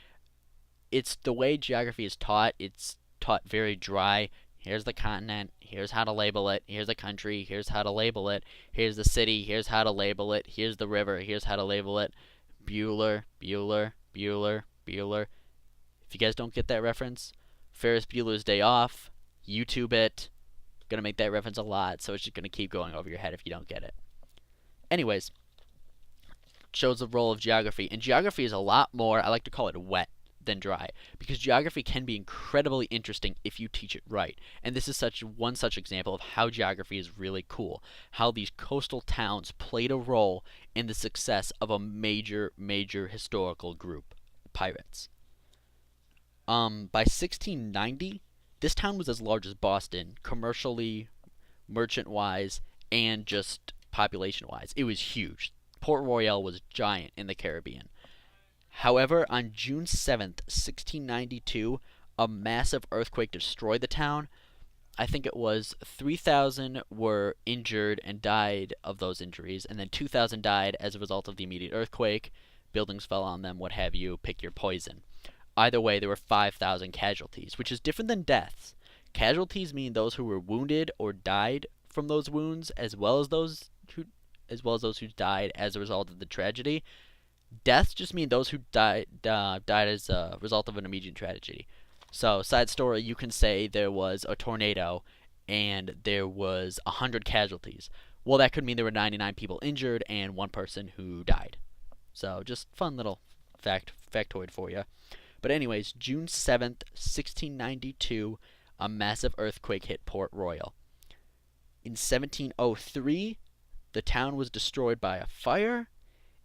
It's the way geography is taught. It's taught very dry. Here's the continent. Here's how to label it. Here's the country. Here's how to label it. Here's the city. Here's how to label it. Here's the river. Here's how to label it. Bueller, Bueller, Bueller, Bueller. If you guys don't get that reference, Ferris Bueller's Day Off, YouTube it. Gonna make that reference a lot, so it's just gonna keep going over your head if you don't get it. Anyways, shows the role of geography, and geography is a lot more, I like to call it wet than dry, because geography can be incredibly interesting if you teach it right. And this is one such example of how geography is really cool, how these coastal towns played a role in the success of a major historical group, pirates. By 1690, this town was as large as Boston, commercially, merchant-wise, and just population-wise. It was huge. Port Royal was giant in the Caribbean. However, on June 7th, 1692, a massive earthquake destroyed the town. I think it was 3,000 were injured and died of those injuries, and then 2,000 died as a result of the immediate earthquake. Buildings fell on them, what have you, pick your poison. Either way, there were 5,000 casualties, which is different than deaths. Casualties mean those who were wounded or died from those wounds, as well as those who died as a result of the tragedy. Deaths just mean those who died as a result of an immediate tragedy. So, side story, you can say there was a tornado and there was 100 casualties. Well, that could mean there were 99 people injured and 1 person who died. So, just fun little factoid for you. But anyways, June 7th, 1692, a massive earthquake hit Port Royal. In 1703, the town was destroyed by a fire,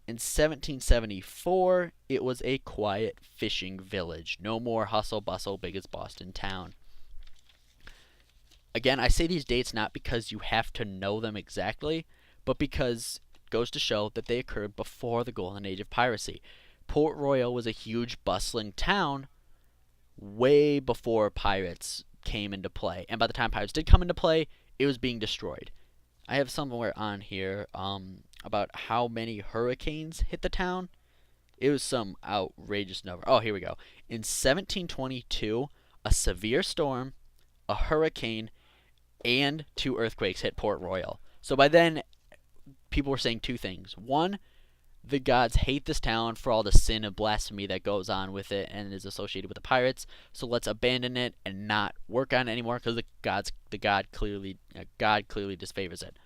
In 1774, it was a quiet fishing village. No more hustle bustle, big as Boston town. Again, I say these dates not because you have to know them exactly, but because it goes to show that they occurred before the golden age of piracy. Port Royal was a huge, bustling town way before pirates came into play. And by the time pirates did come into play, it was being destroyed. I have somewhere on here about how many hurricanes hit the town. It was some outrageous number. Oh, here we go. In 1722, a severe storm, a hurricane, and 2 earthquakes hit Port Royal. So by then, people were saying 2 things. One, the gods hate this town for all the sin and blasphemy that goes on with it and is associated with the pirates. So let's abandon it and not work on it anymore because God clearly disfavors it.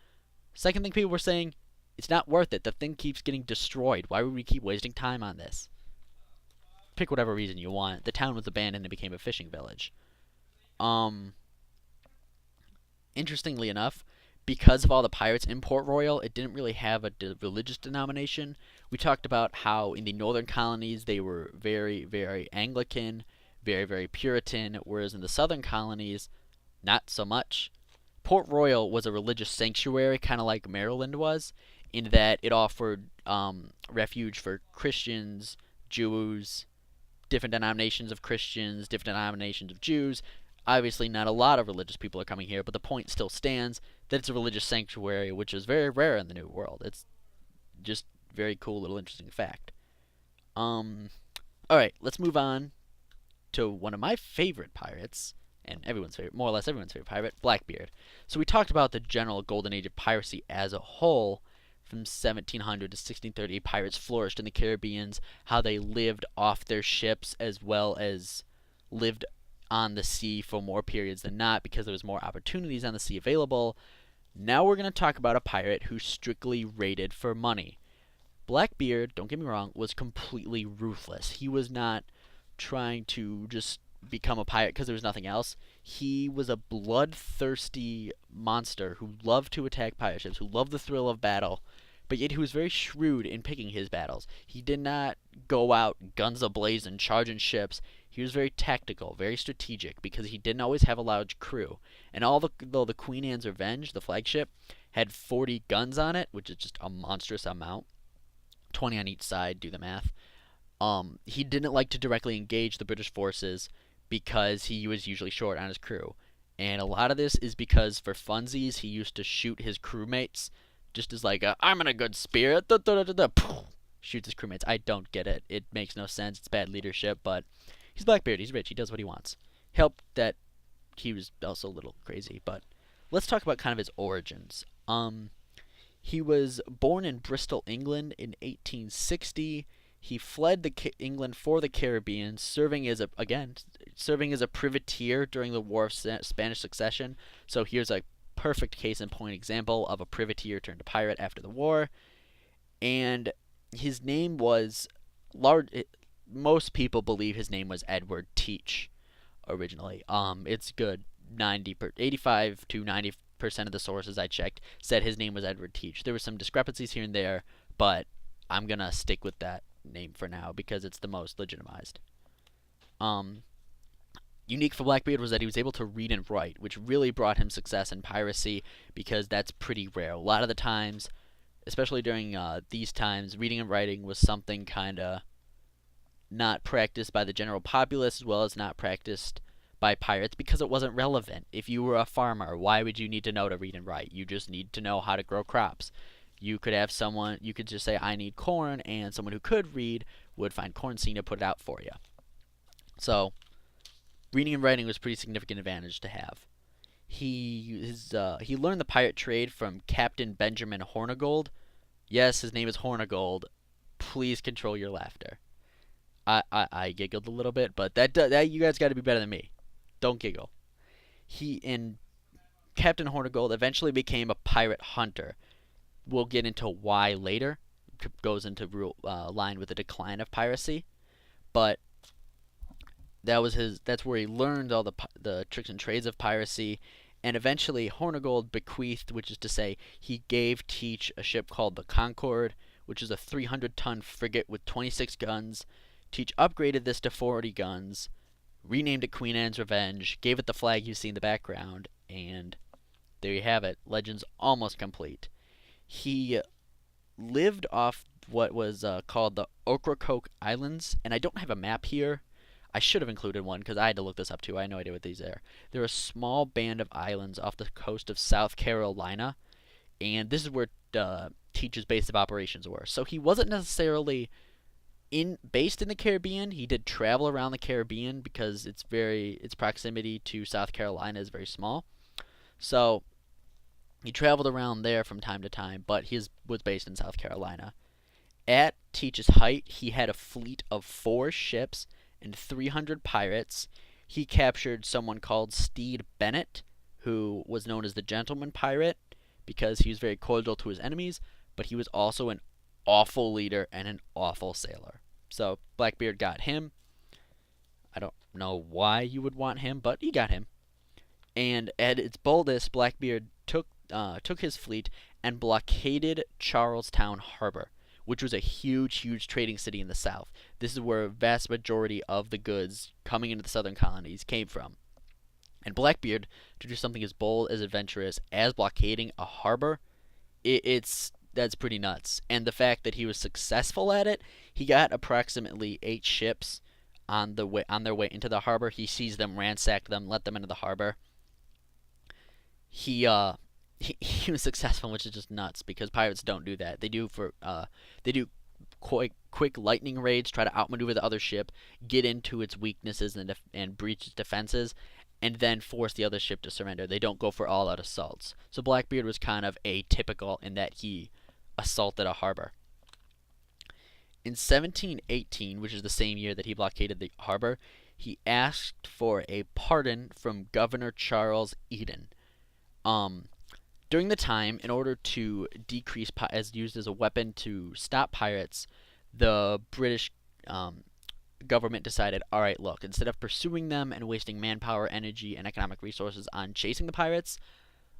Second thing people were saying, it's not worth it. The thing keeps getting destroyed. Why would we keep wasting time on this? Pick whatever reason you want. The town was abandoned and became a fishing village. Interestingly enough, because of all the pirates in Port Royal, it didn't really have a religious denomination. We talked about how in the northern colonies they were very, very Anglican, very, very Puritan, whereas in the southern colonies, not so much. Port Royal was a religious sanctuary, kind of like Maryland was, in that it offered refuge for Christians, Jews, different denominations of Christians, different denominations of Jews. Obviously, not a lot of religious people are coming here, but the point still stands that it's a religious sanctuary, which is very rare in the New World. It's just very cool, little interesting fact. Alright, let's move on to one of my favorite pirates, and everyone's favorite, more or less everyone's favorite pirate, Blackbeard. So we talked about the general golden age of piracy as a whole. From 1700 to 1630, pirates flourished in the Caribbean, how they lived off their ships as well as lived on the sea for more periods than not because there was more opportunities on the sea available. Now we're going to talk about a pirate who strictly raided for money. Blackbeard, don't get me wrong, was completely ruthless. He was not trying to just become a pirate because there was nothing else. He was a bloodthirsty monster who loved to attack pirate ships, who loved the thrill of battle, but yet he was very shrewd in picking his battles. He did not go out guns a-blazing, charging ships. He was very tactical, very strategic, because he didn't always have a large crew. And though the Queen Anne's Revenge, the flagship, had 40 guns on it, which is just a monstrous amount, 20 on each side, do the math, he didn't like to directly engage the British forces because he was usually short on his crew. And a lot of this is because for funsies, he used to shoot his crewmates just as like, I'm in a good spirit, shoots his crewmates. I don't get it. It makes no sense. It's bad leadership, but he's Blackbeard. He's rich. He does what he wants. Helped that he was also a little crazy, but let's talk about kind of his origins. He was born in Bristol, England in 1860. He fled England for the Caribbean, serving as a privateer during the War of Spanish Succession. So here's a perfect case in point example of a privateer turned to pirate after the war. And his name was most people believe his name was Edward Teach originally. It's good. 85 to 90% of the sources I checked said his name was Edward Teach. There were some discrepancies here and there, but I'm gonna stick with that name for now because it's the most legitimized. Unique for Blackbeard was that he was able to read and write, which really brought him success in piracy because that's pretty rare. A lot of the times, especially during these times, reading and writing was something kind of not practiced by the general populace as well as not practiced by pirates because it wasn't relevant. If you were a farmer, why would you need to know to read and write? You just need to know how to grow crops. You could just say, I need corn, and someone who could read would find corn seed to put it out for you. So, reading and writing was a pretty significant advantage to have. He learned the pirate trade from Captain Benjamin Hornigold. Yes, his name is Hornigold. Please control your laughter. I giggled a little bit, but that you guys got to be better than me. Don't giggle. Captain Hornigold eventually became a pirate hunter. We'll get into why later. It goes into line with the decline of piracy, but that's where he learned all the tricks and trades of piracy, and eventually Hornigold bequeathed, which is to say he gave Teach a ship called the Concorde, which is a 300-ton frigate with 26 guns. Teach upgraded this to 40 guns, renamed it Queen Anne's Revenge, gave it the flag you see in the background, and there you have it. Legend's almost complete. He lived off what was called the Ocracoke Islands, and I don't have a map here. I should have included one because I had to look this up too. I had no idea what these are. They're a small band of islands off the coast of South Carolina, and this is where Teach's base of operations were. So he wasn't necessarily based in the Caribbean. He did travel around the Caribbean because its proximity to South Carolina is very small. So he traveled around there from time to time, but he was based in South Carolina. At Teach's height, he had a fleet of 4 ships and 300 pirates. He captured someone called Stede Bennet, who was known as the Gentleman Pirate because he was very cordial to his enemies, but he was also an awful leader and an awful sailor. So Blackbeard got him. I don't know why you would want him, but he got him. And at its boldest, Blackbeard took his fleet and blockaded Charlestown Harbor, which was a huge trading city in the south. This is where a vast majority of the goods coming into the southern colonies came from. And Blackbeard, to do something as bold, as adventurous as blockading a harbor, that's pretty nuts. And the fact that he was successful at it, he got approximately 8 ships on their way into the harbor. He seized them, ransacked them, let them into the harbor. He was successful, which is just nuts because pirates don't do that. They do quick lightning raids, try to outmaneuver the other ship, get into its weaknesses and breach its defenses, and then force the other ship to surrender. They don't go for all-out assaults. So Blackbeard was kind of atypical in that he assaulted a harbor. In 1718, which is the same year that he blockaded the harbor, he asked for a pardon from Governor Charles Eden. During the time, in order to decrease as used as a weapon to stop pirates, the British government decided, all right, look, instead of pursuing them and wasting manpower, energy, and economic resources on chasing the pirates,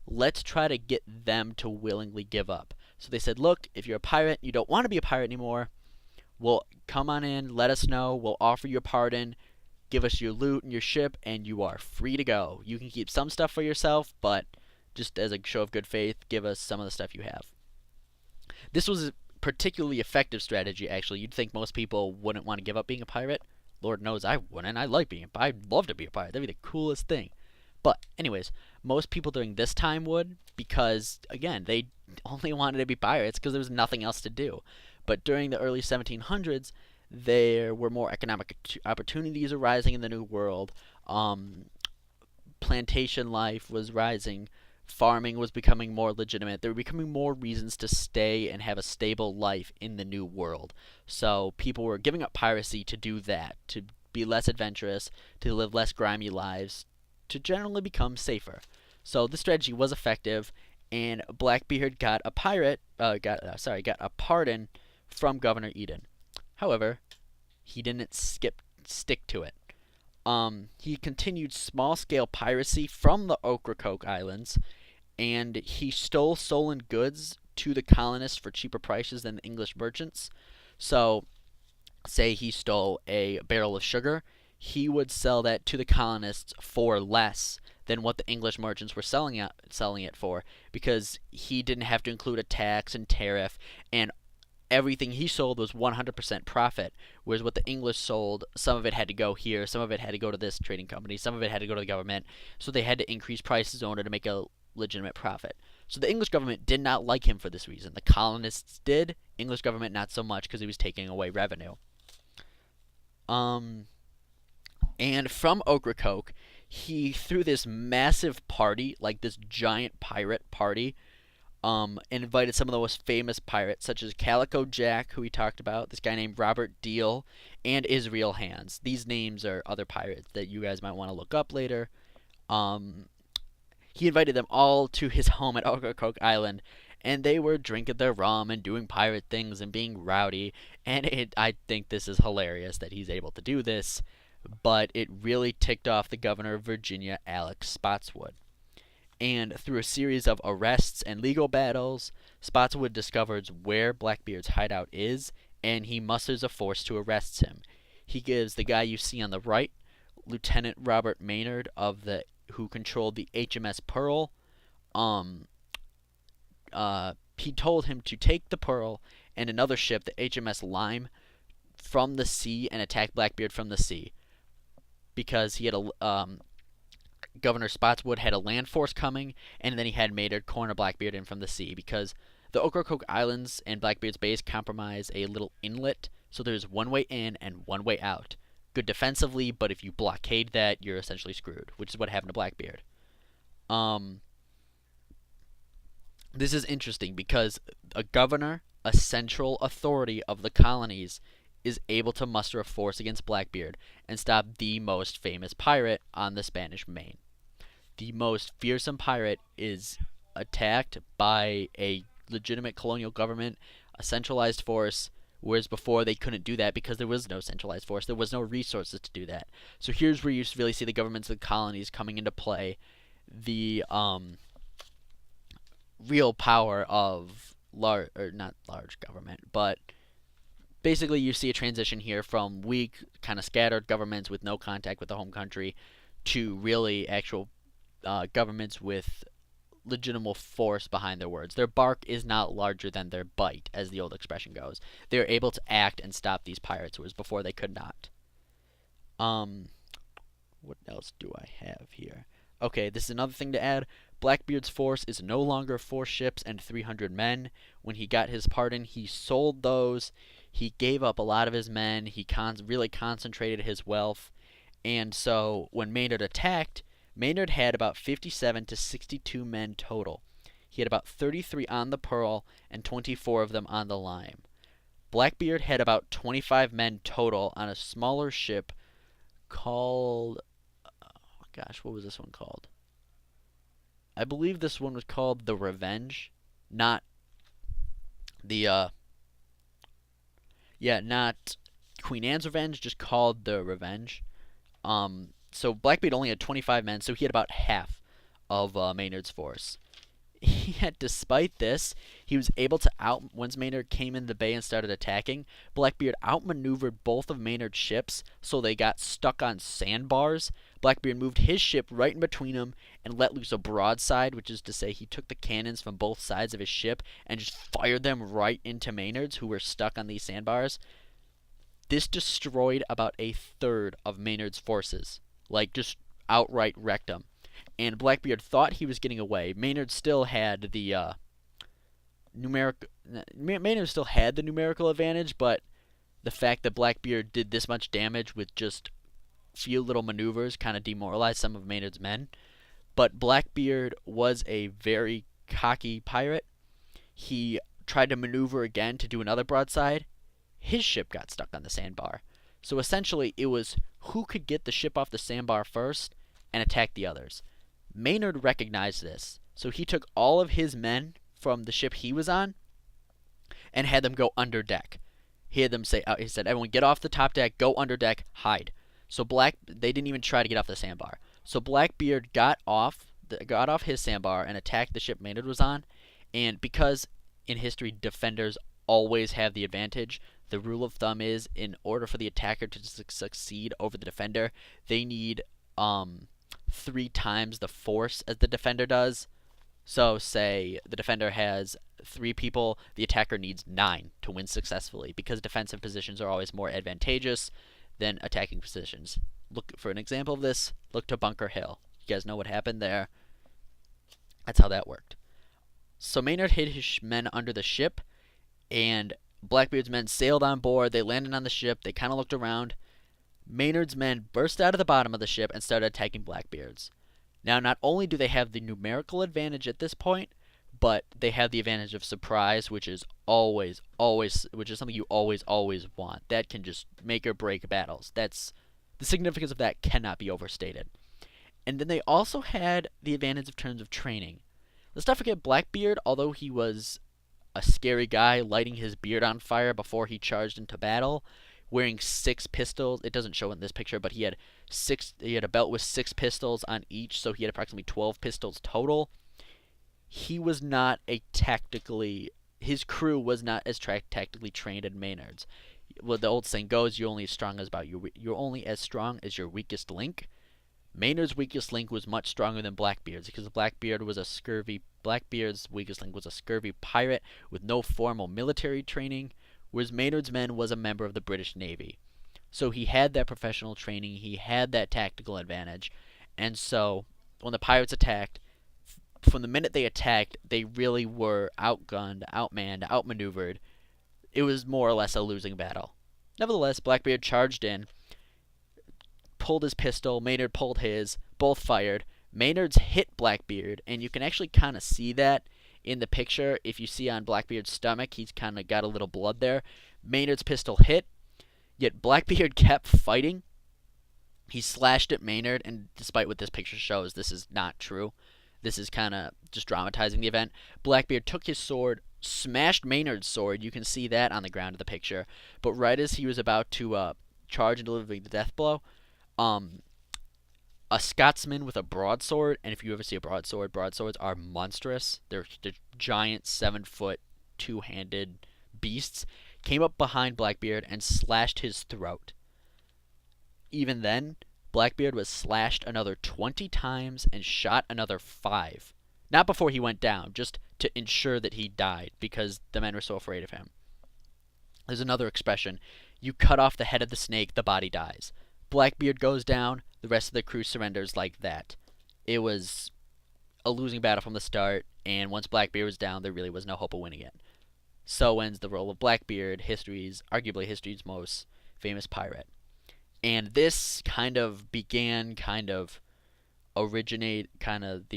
let's try to get them to willingly give up. So they said, look, if you're a pirate, you don't want to be a pirate anymore, well, come on in, let us know, we'll offer you a pardon, give us your loot and your ship, and you are free to go. You can keep some stuff for yourself, but just as a show of good faith, give us some of the stuff you have. This was a particularly effective strategy, actually. You'd think most people wouldn't want to give up being a pirate. Lord knows I wouldn't. I like being a pirate. I'd love to be a pirate. That'd be the coolest thing. But anyways, most people during this time would because, again, they only wanted to be pirates because there was nothing else to do. But during the early 1700s, there were more economic opportunities arising in the New World. Plantation life was rising. Farming was becoming more legitimate. There were becoming more reasons to stay and have a stable life in the New World. So people were giving up piracy to do that, to be less adventurous, to live less grimy lives, to generally become safer. So this strategy was effective, and Blackbeard got a pardon from Governor Eden. However, he didn't stick to it. He continued small-scale piracy from the Ocracoke Islands, and he stole stolen goods to the colonists for cheaper prices than the English merchants. So, say he stole a barrel of sugar, he would sell that to the colonists for less than what the English merchants were selling it for, because he didn't have to include a tax and tariff, and everything he sold was 100% profit, whereas what the English sold, some of it had to go here, some of it had to go to this trading company, some of it had to go to the government, so they had to increase prices in order to make a legitimate profit. So the English government did not like him for this reason. The colonists did, English government not so much because he was taking away revenue. And from Ocracoke, he threw this massive party, like this giant pirate party, and invited some of the most famous pirates, such as Calico Jack, who we talked about, this guy named Robert Deal, and Israel Hands. These names are other pirates that you guys might want to look up later. He invited them all to his home at Ocracoke Island, and they were drinking their rum and doing pirate things and being rowdy, and I think this is hilarious that he's able to do this, but it really ticked off the governor of Virginia, Alex Spotswood. And through a series of arrests and legal battles, Spotswood discovers where Blackbeard's hideout is, and he musters a force to arrest him. He gives the guy you see on the right, Lieutenant Robert Maynard who controlled the HMS Pearl. Um, he told him to take the Pearl and another ship, the HMS Lime, from the sea and attack Blackbeard from the sea, because he had Governor Spotswood had a land force coming, and then he had Maynard corner Blackbeard in from the sea, because the Ocracoke Islands and Blackbeard's base comprise a little inlet, so there's one way in and one way out. Good defensively, but if you blockade that, you're essentially screwed, which is what happened to Blackbeard. This is interesting because a governor, a central authority of the colonies, is able to muster a force against Blackbeard and stop the most famous pirate on the Spanish Main. The most fearsome pirate is attacked by a legitimate colonial government, a centralized force, whereas before they couldn't do that because there was no centralized force. There was no resources to do that. So here's where you really see the governments of the colonies coming into play. The real power of not large government, but basically you see a transition here from weak, kind of scattered governments with no contact with the home country to really actual governments with legitimate force behind their words. Their bark is not larger than their bite, as the old expression goes. They're able to act and stop these pirates, whereas before they could not. What else do I have here? Okay, this is another thing to add. Blackbeard's force is no longer 4 ships and 300 men. When he got his pardon, he sold those. He gave up a lot of his men. He really concentrated his wealth. And so when Maynard attacked, Maynard had about 57 to 62 men total. He had about 33 on the Pearl and 24 of them on the Lime. Blackbeard had about 25 men total on a smaller ship called... oh gosh, what was this one called? I believe this one was called the Revenge. Not the... not Queen Anne's Revenge, just called the Revenge. So Blackbeard only had 25 men, so he had about half of Maynard's force. Despite this, he was able to once Maynard came in the bay and started attacking, Blackbeard outmaneuvered both of Maynard's ships, so they got stuck on sandbars. Blackbeard moved his ship right in between them and let loose a broadside, which is to say he took the cannons from both sides of his ship and just fired them right into Maynard's, who were stuck on these sandbars. This destroyed about a third of Maynard's forces. Like, just outright wrecked them. And Blackbeard thought he was getting away. Maynard still had the numerical advantage, but the fact that Blackbeard did this much damage with just few little maneuvers kind of demoralized some of Maynard's men. But Blackbeard was a very cocky pirate. He tried to maneuver again to do another broadside. His ship got stuck on the sandbar. So essentially, it was who could get the ship off the sandbar first and attack the others. Maynard recognized this, so he took all of his men from the ship he was on and had them go under deck. He had them he said, everyone get off the top deck, go under deck, hide. So they didn't even try to get off the sandbar. So Blackbeard got off his sandbar and attacked the ship Maynard was on, and because in history defenders always have the advantage, the rule of thumb is in order for the attacker to succeed over the defender, they need 3 times the force as the defender does. So say the defender has 3 people, the attacker needs 9 to win successfully, because defensive positions are always more advantageous than attacking positions. Look for an example of this. Look to Bunker Hill. You guys know what happened there. That's how that worked. So Maynard hid his men under the ship, and Blackbeard's men sailed on board. They landed on the ship. They kind of looked around. Maynard's men burst out of the bottom of the ship and started attacking Blackbeard's. Now, not only do they have the numerical advantage at this point, but they have the advantage of surprise, which is something you always want. That can just make or break battles. The significance of that cannot be overstated. And then they also had the advantage in terms of training. Let's not forget Blackbeard, although he was a scary guy lighting his beard on fire before he charged into battle, wearing 6 pistols. It doesn't show in this picture, but he had a belt with 6 pistols on each, so he had approximately 12 pistols total. he was not a tactically his crew was not as tactically trained as Maynard's. Well, the old saying goes, you're only as strong as your weakest link. Maynard's weakest link was much stronger than Blackbeard's because Blackbeard's weakest link was a scurvy pirate with no formal military training, whereas Maynard's men was a member of the British Navy. So he had that professional training, he had that tactical advantage, and so when the pirates attacked, from the minute they attacked, they really were outgunned, outmanned, outmaneuvered. It was more or less a losing battle. Nevertheless, Blackbeard charged in, pulled his pistol, Maynard pulled his, both fired. Maynard's hit Blackbeard, and you can actually kind of see that in the picture. If you see on Blackbeard's stomach, he's kind of got a little blood there. Maynard's pistol hit, yet Blackbeard kept fighting. He slashed at Maynard, and despite what this picture shows, this is not true. This is kind of just dramatizing the event. Blackbeard took his sword, smashed Maynard's sword. You can see that on the ground of the picture. But right as he was about to charge and deliver the death blow, a Scotsman with a broadsword, and if you ever see a broadsword, broadswords are monstrous. They're giant 7-foot, two-handed beasts, came up behind Blackbeard and slashed his throat. Even then, Blackbeard was slashed another 20 times and shot another 5. Not before he went down, just to ensure that he died, because the men were so afraid of him. There's another expression. You cut off the head of the snake, the body dies. Blackbeard goes down, the rest of the crew surrenders like that. It was a losing battle from the start, and once Blackbeard was down, there really was no hope of winning it. So ends the role of Blackbeard, arguably history's most famous pirate. And this kind of began, the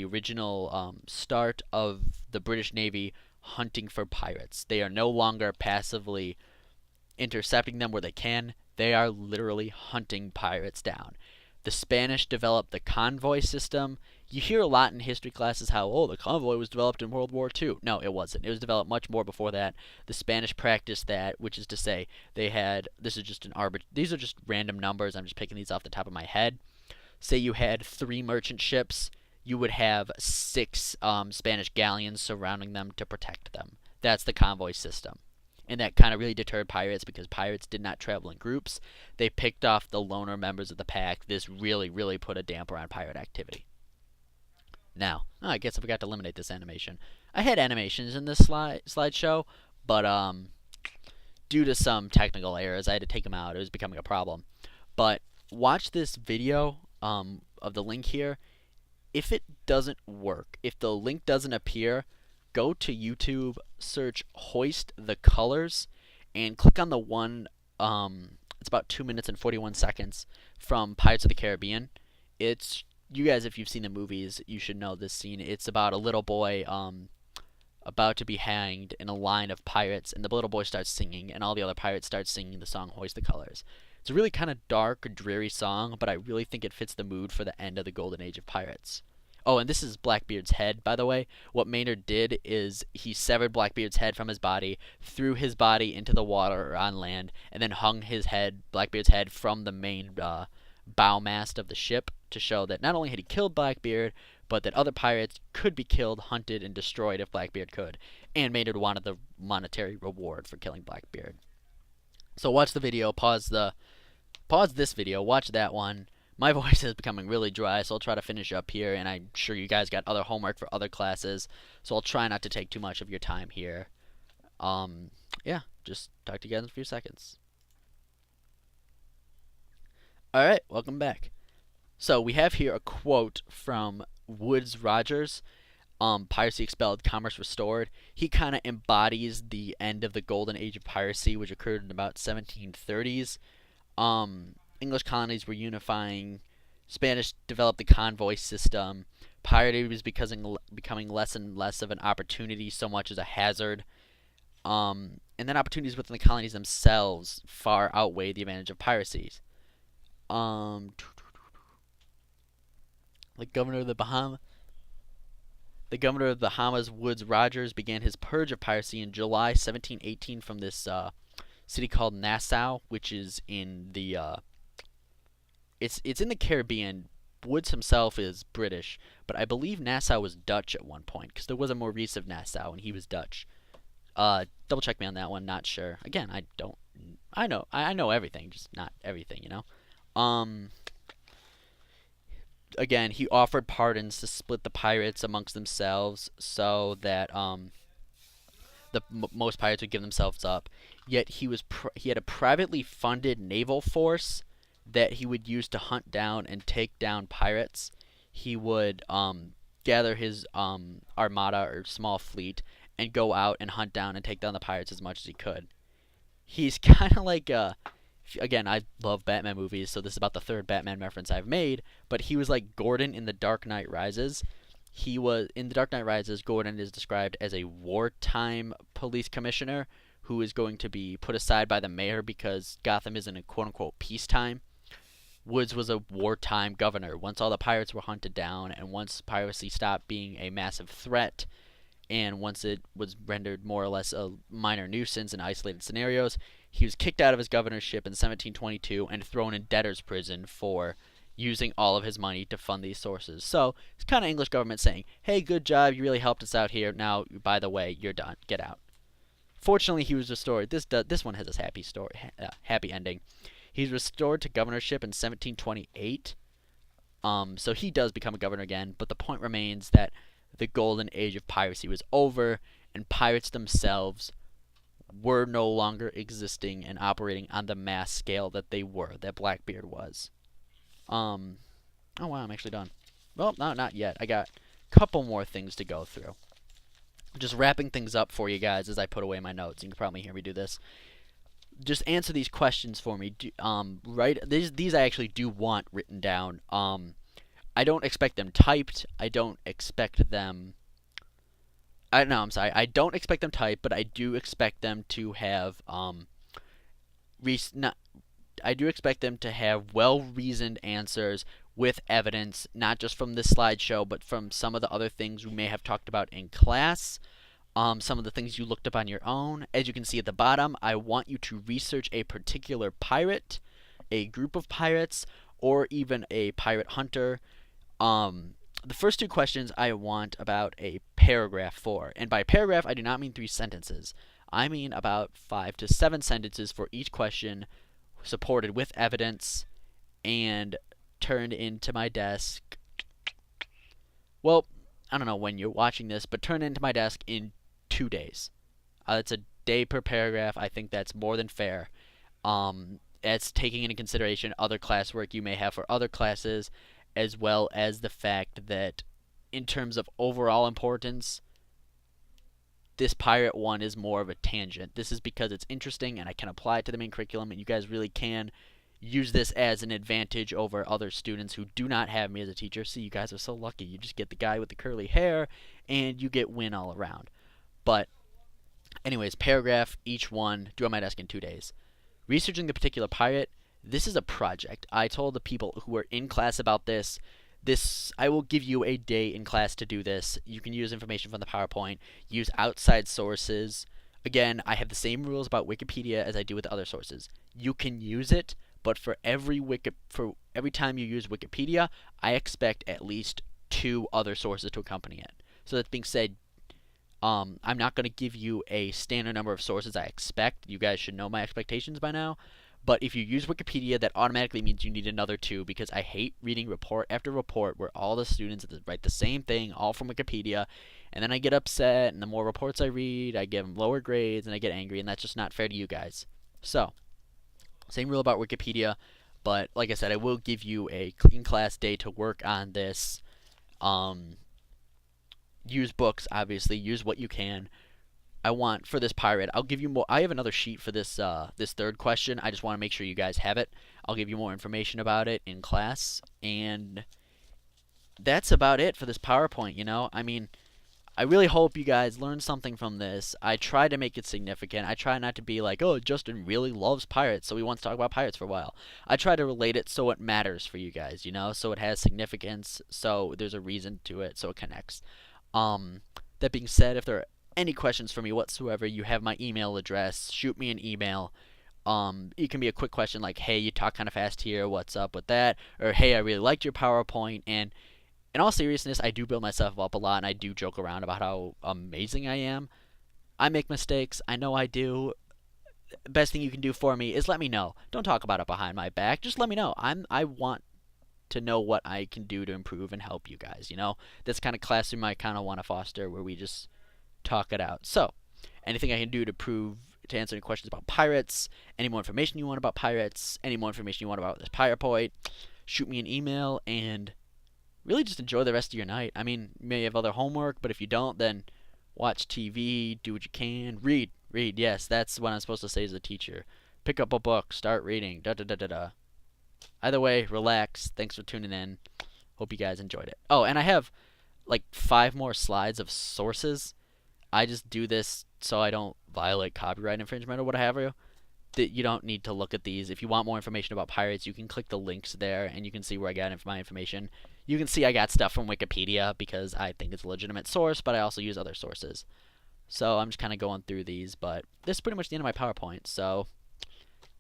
original start of the British Navy hunting for pirates. They are no longer passively intercepting them where they can. They are literally hunting pirates down. The Spanish developed the convoy system. You hear a lot in history classes how, the convoy was developed in World War II. No, it wasn't. It was developed much more before that. The Spanish practiced that, which is to say, these are just random numbers. I'm just picking these off the top of my head. Say you had 3 merchant ships, you would have 6 Spanish galleons surrounding them to protect them. That's the convoy system. And that kind of really deterred pirates because pirates did not travel in groups. They picked off the loner members of the pack. This really, really put a damper on pirate activity. Now, I guess I forgot to eliminate this animation. I had animations in this slideshow, but due to some technical errors, I had to take them out. It was becoming a problem. But watch this video of the link here. If it doesn't work, if the link doesn't appear, go to YouTube, search Hoist the Colors, and click on the one, it's about 2 minutes and 41 seconds from Pirates of the Caribbean. You guys, if you've seen the movies, you should know this scene. It's about a little boy about to be hanged in a line of pirates, and the little boy starts singing, and all the other pirates start singing the song Hoist the Colors. It's a really kind of dark, dreary song, but I really think it fits the mood for the end of the golden age of pirates. Oh, and this is Blackbeard's head, by the way. What Maynard did is he severed Blackbeard's head from his body, threw his body into the water or on land, and then hung Blackbeard's head from the main bow mast of the ship to show that not only had he killed Blackbeard, but that other pirates could be killed, hunted, and destroyed if Blackbeard could. And Maynard wanted the monetary reward for killing Blackbeard. So watch the video, pause this video, watch that one. My voice is becoming really dry, so I'll try to finish up here, and I'm sure you guys got other homework for other classes, so I'll try not to take too much of your time here. Yeah, just talk to you guys in a few seconds. Alright, welcome back. So we have here a quote from Woodes Rogers, Piracy Expelled, Commerce Restored. He kind of embodies the end of the golden age of piracy, which occurred in about 1730s. English colonies were unifying. Spanish developed the convoy system. Piracy was becoming less and less of an opportunity, so much as a hazard. And then opportunities within the colonies themselves far outweighed the advantage of piracy. The governor of the Bahamas, Woodes Rogers, began his purge of piracy in July 1718 from this city called Nassau, which is in the it's in the Caribbean, Woods himself is British, but I believe Nassau was Dutch at one point because there was a Maurice of Nassau and he was Dutch. Double check me on that one. Not sure. Again, I don't. I know everything, just not everything. Um. Again, he offered pardons to split the pirates amongst themselves so that most pirates would give themselves up. Yet he had a privately funded naval force that he would use to hunt down and take down pirates. He would gather his armada or small fleet and go out and hunt down and take down the pirates as much as he could. He's kind of like again, I love Batman movies, so this is about the third Batman reference I've made, but he was like Gordon in The Dark Knight Rises. He was in The Dark Knight Rises, Gordon is described as a wartime police commissioner who is going to be put aside by the mayor because Gotham is in a quote unquote peacetime. Woods was a wartime governor. Once all the pirates were hunted down and once piracy stopped being a massive threat, and once it was rendered more or less a minor nuisance in isolated scenarios, he was kicked out of his governorship in 1722 and thrown in debtor's prison for using all of his money to fund these sources. So it's kind of English government saying, hey, good job, you really helped us out here. Now, by the way, you're done. Get out. Fortunately, he was restored. This one has a happy ending. He's restored to governorship in 1728. So he does become a governor again, but the point remains that the golden age of piracy was over, and pirates themselves were no longer existing and operating on the mass scale that Blackbeard was. Oh wow, I'm actually done. Well, no, not yet. I got a couple more things to go through. Just wrapping things up for you guys as I put away my notes. You can probably hear me do this. Just answer these questions for me. These I actually do want written down. I don't expect them typed. I don't expect them. I'm sorry. I don't expect them typed, but I do expect them to have I do expect them to have well-reasoned answers with evidence, not just from this slideshow, but from some of the other things we may have talked about in class. Some of the things you looked up on your own. As you can see at the bottom, I want you to research a particular pirate, a group of pirates, or even a pirate hunter. The first two questions I want about a paragraph for. And by paragraph, I do not mean 3 sentences. I mean about 5 to 7 sentences for each question, supported with evidence, and turned into my desk. Well, I don't know when you're watching this, but turned into my desk in 2 days. It's a day per paragraph. I think that's more than fair. It's taking into consideration other classwork you may have for other classes, as well as the fact that in terms of overall importance, this pirate one is more of a tangent. This is because it's interesting and I can apply it to the main curriculum, and you guys really can use this as an advantage over other students who do not have me as a teacher. See, you guys are so lucky. You just get the guy with the curly hair and you get win all around. But anyways, paragraph, each one, due on my desk in 2 days. Researching the particular pirate. This is a project. I told the people who were in class about this, I will give you a day in class to do this. You can use information from the PowerPoint, use outside sources. Again, I have the same rules about Wikipedia as I do with other sources. You can use it, but for every time you use Wikipedia, I expect at least 2 other sources to accompany it. So that being said, I'm not going to give you a standard number of sources I expect. You guys should know my expectations by now. But if you use Wikipedia, that automatically means you need another 2, because I hate reading report after report where all the students write the same thing, all from Wikipedia, and then I get upset, and the more reports I read, I give them lower grades, and I get angry, and that's just not fair to you guys. So, same rule about Wikipedia, but like I said, I will give you a in-class day to work on this. Use books, obviously, use what you can. I want for this pirate, I'll give you more. I have another sheet for this this third question. I just want to make sure you guys have it. I'll give you more information about it in class, and that's about it for this PowerPoint. I mean, I really hope you guys learned something from this. I try to make it significant. I try not to be like, oh, Justin really loves pirates, so he wants to talk about pirates for a while. I try to relate it so it matters for you guys, so it has significance, so there's a reason to it, so it connects. That being said, if there are any questions for me whatsoever, you have my email address. Shoot me an email. It can be a quick question like, "Hey, you talk kind of fast here. What's up with that?" Or, "Hey, I really liked your PowerPoint." And in all seriousness, I do build myself up a lot, and I do joke around about how amazing I am. I make mistakes. I know I do. Best thing you can do for me is let me know. Don't talk about it behind my back. Just let me know. I want to know what I can do to improve and help you guys. This kind of classroom I kind of want to foster where we just talk it out. So, anything I can do to answer any questions about pirates, any more information you want about pirates, any more information you want about this PowerPoint, shoot me an email and really just enjoy the rest of your night. I mean, you may have other homework, but if you don't, then watch TV, do what you can, read. Yes, that's what I'm supposed to say as a teacher. Pick up a book, start reading. Da da da da da. Either way, relax. Thanks for tuning in. Hope you guys enjoyed it. Oh, and I have like 5 more slides of sources. I just do this so I don't violate copyright infringement or what have you. That you don't need to look at these. If you want more information about pirates, you can click the links there and you can see where I got my information. You can see I got stuff from Wikipedia because I think it's a legitimate source, but I also use other sources. So I'm just kind of going through these, but this is pretty much the end of my PowerPoint. So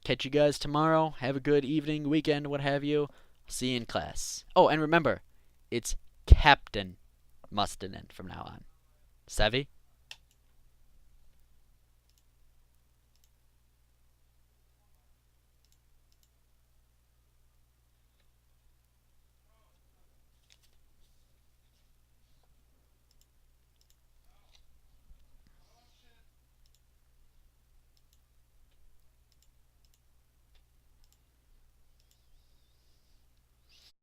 catch you guys tomorrow. Have a good evening, weekend, what have you. See you in class. Oh, and remember, it's Captain Mustinen from now on. Savvy?